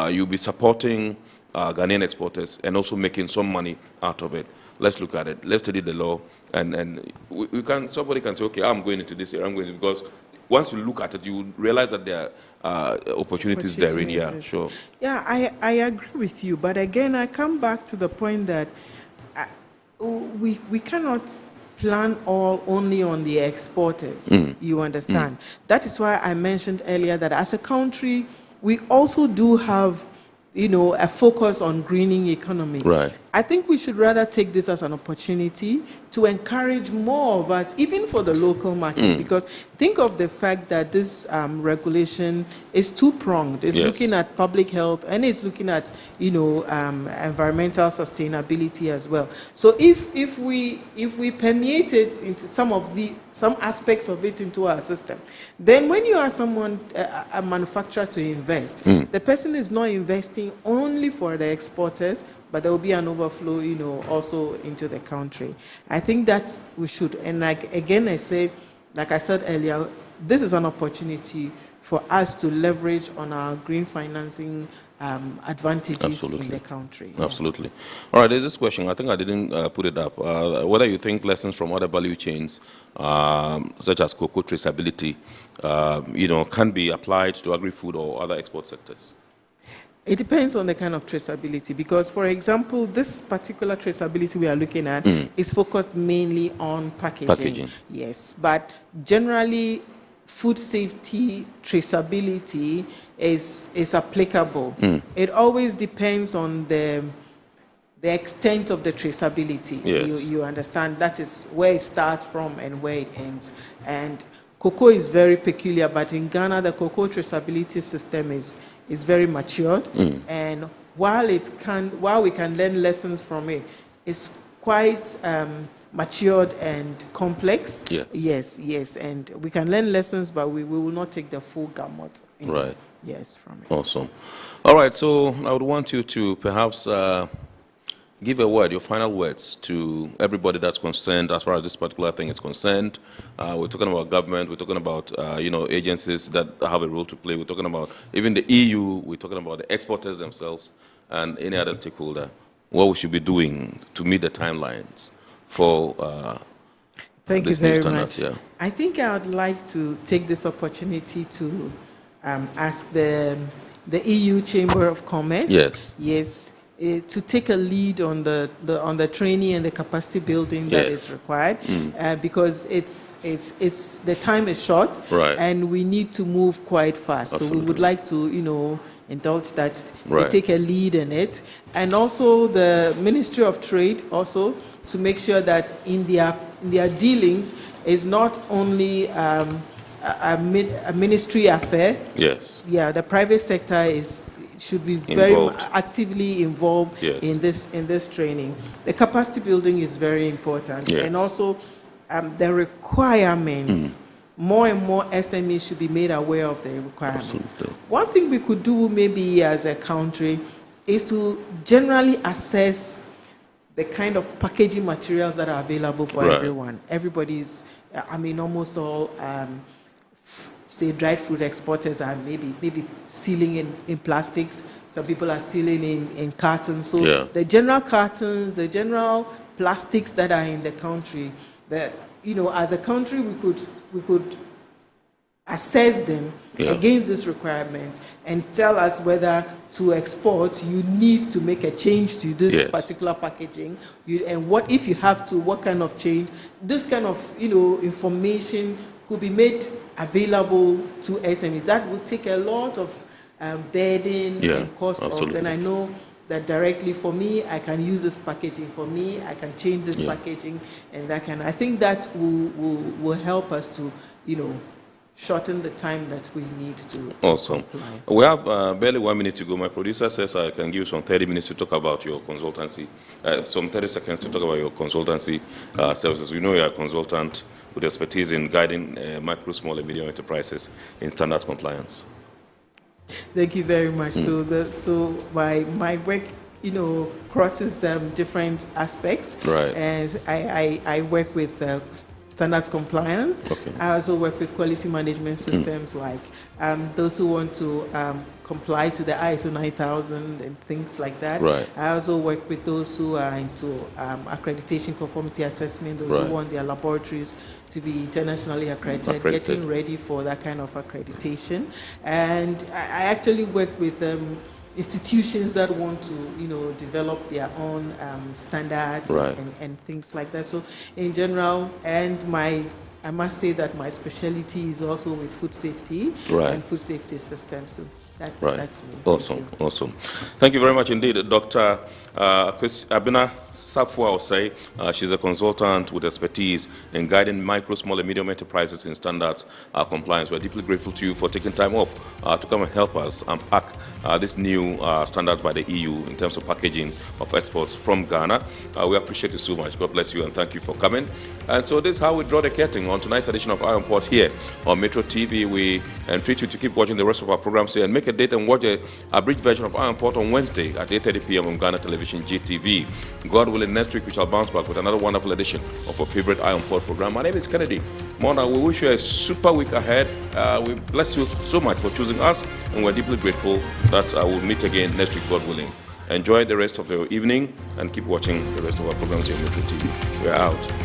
B: You'll be supporting Ghanaian exporters and also making some money out of it. Let's look at it. Let's study the law, and we can. Somebody can say, okay, I'm going into this area. I'm going to, because once you look at it, you realize that there are opportunities therein. Yeah, sure.
T: Yeah, I agree with you, but again, I come back to the point that we cannot plan all only on the exporters. You understand? That is why I mentioned earlier that as a country, we also do have, a focus on greening economy.
B: Right.
T: I think we should rather take this as an opportunity to encourage more of us, even for the local market, because think of the fact that this regulation is two-pronged. It's looking at public health and it's looking at, environmental sustainability as well. So if we permeate it into some aspects of it into our system, then when you are a manufacturer to invest, the person is not investing only for the exporters, but there will be an overflow, also into the country. I think that we should, and like I said earlier, this is an opportunity for us to leverage on our green financing advantages in the country.
B: Absolutely. All right, there's this question. I think I didn't put it up. Whether you think lessons from other value chains, such as cocoa traceability, can be applied to agri-food or other export sectors.
T: It depends on the kind of traceability, because, for example, this particular traceability we are looking at is focused mainly on packaging. Yes, but generally, food safety traceability is applicable. It always depends on the extent of the traceability.
B: Yes.
T: You understand? That is where it starts from and where it ends. And cocoa is very peculiar, but in Ghana, the cocoa traceability system is very matured, and while we can learn lessons from it, it's quite matured and complex. Yes, and we can learn lessons, but we will not take the full gamut.
B: Right.
T: Yes, from it.
B: Awesome. All right, so I would want you to perhaps give a word, your final words, to everybody that's concerned as far as this particular thing is concerned. We're talking about government, we're talking about agencies that have a role to play, we're talking about even the EU, we're talking about the exporters themselves, and any other stakeholder. What we should be doing to meet the timelines for
T: Thank you
B: this new
T: very
B: standards.
T: much.
B: Yeah.
T: I think I would like to take this opportunity to ask the EU Chamber of Commerce.
B: Yes.
T: To take a lead on the training and the capacity building that is required, because it's the time is short, and we need to move quite fast.
B: Absolutely.
T: So we would like to indulge that we
B: Right.
T: take a lead in it, and also the Ministry of Trade also to make sure that in their dealings is not only a ministry affair.
B: Yes.
T: Yeah, the private sector should be very
B: Involved.
T: actively involved in this training. The capacity building is very important, and also the requirements. More and more SMEs should be made aware of the requirements.
B: Absolutely.
T: One thing we could do maybe as a country is to generally assess the kind of packaging materials that are available for everyone. Everybody's, almost all, say, dried fruit exporters are maybe sealing in plastics. Some people are sealing in cartons. So the general cartons, the general plastics that are in the country, that, as a country, we could assess them against these requirements and tell us whether to export you need to make a change to this particular packaging, and what if you have to, what kind of change. This kind of information could be made available to SMEs. That would take a lot of burden and cost off. And I know that directly for me, I can use this packaging. For me, I can change this packaging, and that can. I think that will help us to shorten the time that we need to comply.
B: We have barely 1 minute to go. My producer says I can give you some 30 minutes to talk about your consultancy, some 30 seconds to talk about your consultancy services. We know you're a consultant with expertise in guiding micro, small, and medium enterprises in standards compliance.
T: Thank you very much. So my work, crosses different aspects. And I work with standards compliance. I also work with quality management systems, like those who want to comply to the ISO 9000 and things like that. I also work with those who are into accreditation conformity assessment, those who want their laboratories to be internationally accredited, getting ready for that kind of accreditation. And I actually work with institutions that want to, develop their own standards and things like that. So in general, and I must say that my specialty is also with food safety and food safety systems. So that's me.
B: Awesome. Thank you very much indeed, Dr. Abina Safwa Osei. She's a consultant with expertise in guiding micro, small, and medium enterprises in standards compliance. We're deeply grateful to you for taking time off to come and help us unpack this new standards by the EU in terms of packaging of exports from Ghana. We appreciate you so much. God bless you and thank you for coming. And so this is how we draw the curtain on tonight's edition of Iron Port here on Metro TV. We entreat you to keep watching the rest of our programs here and make a date and watch a abridged version of Iron Port on Wednesday at 8:30 p.m. on Ghana Television GTV. God willing, next week we shall bounce back with another wonderful edition of our favorite Iron Port program. My name is Kennedy Mona. We wish you a super week ahead. We bless you so much for choosing us, and we're deeply grateful that we'll meet again next week, God willing. Enjoy the rest of your evening and keep watching the rest of our programs here on Metro TV. We're out.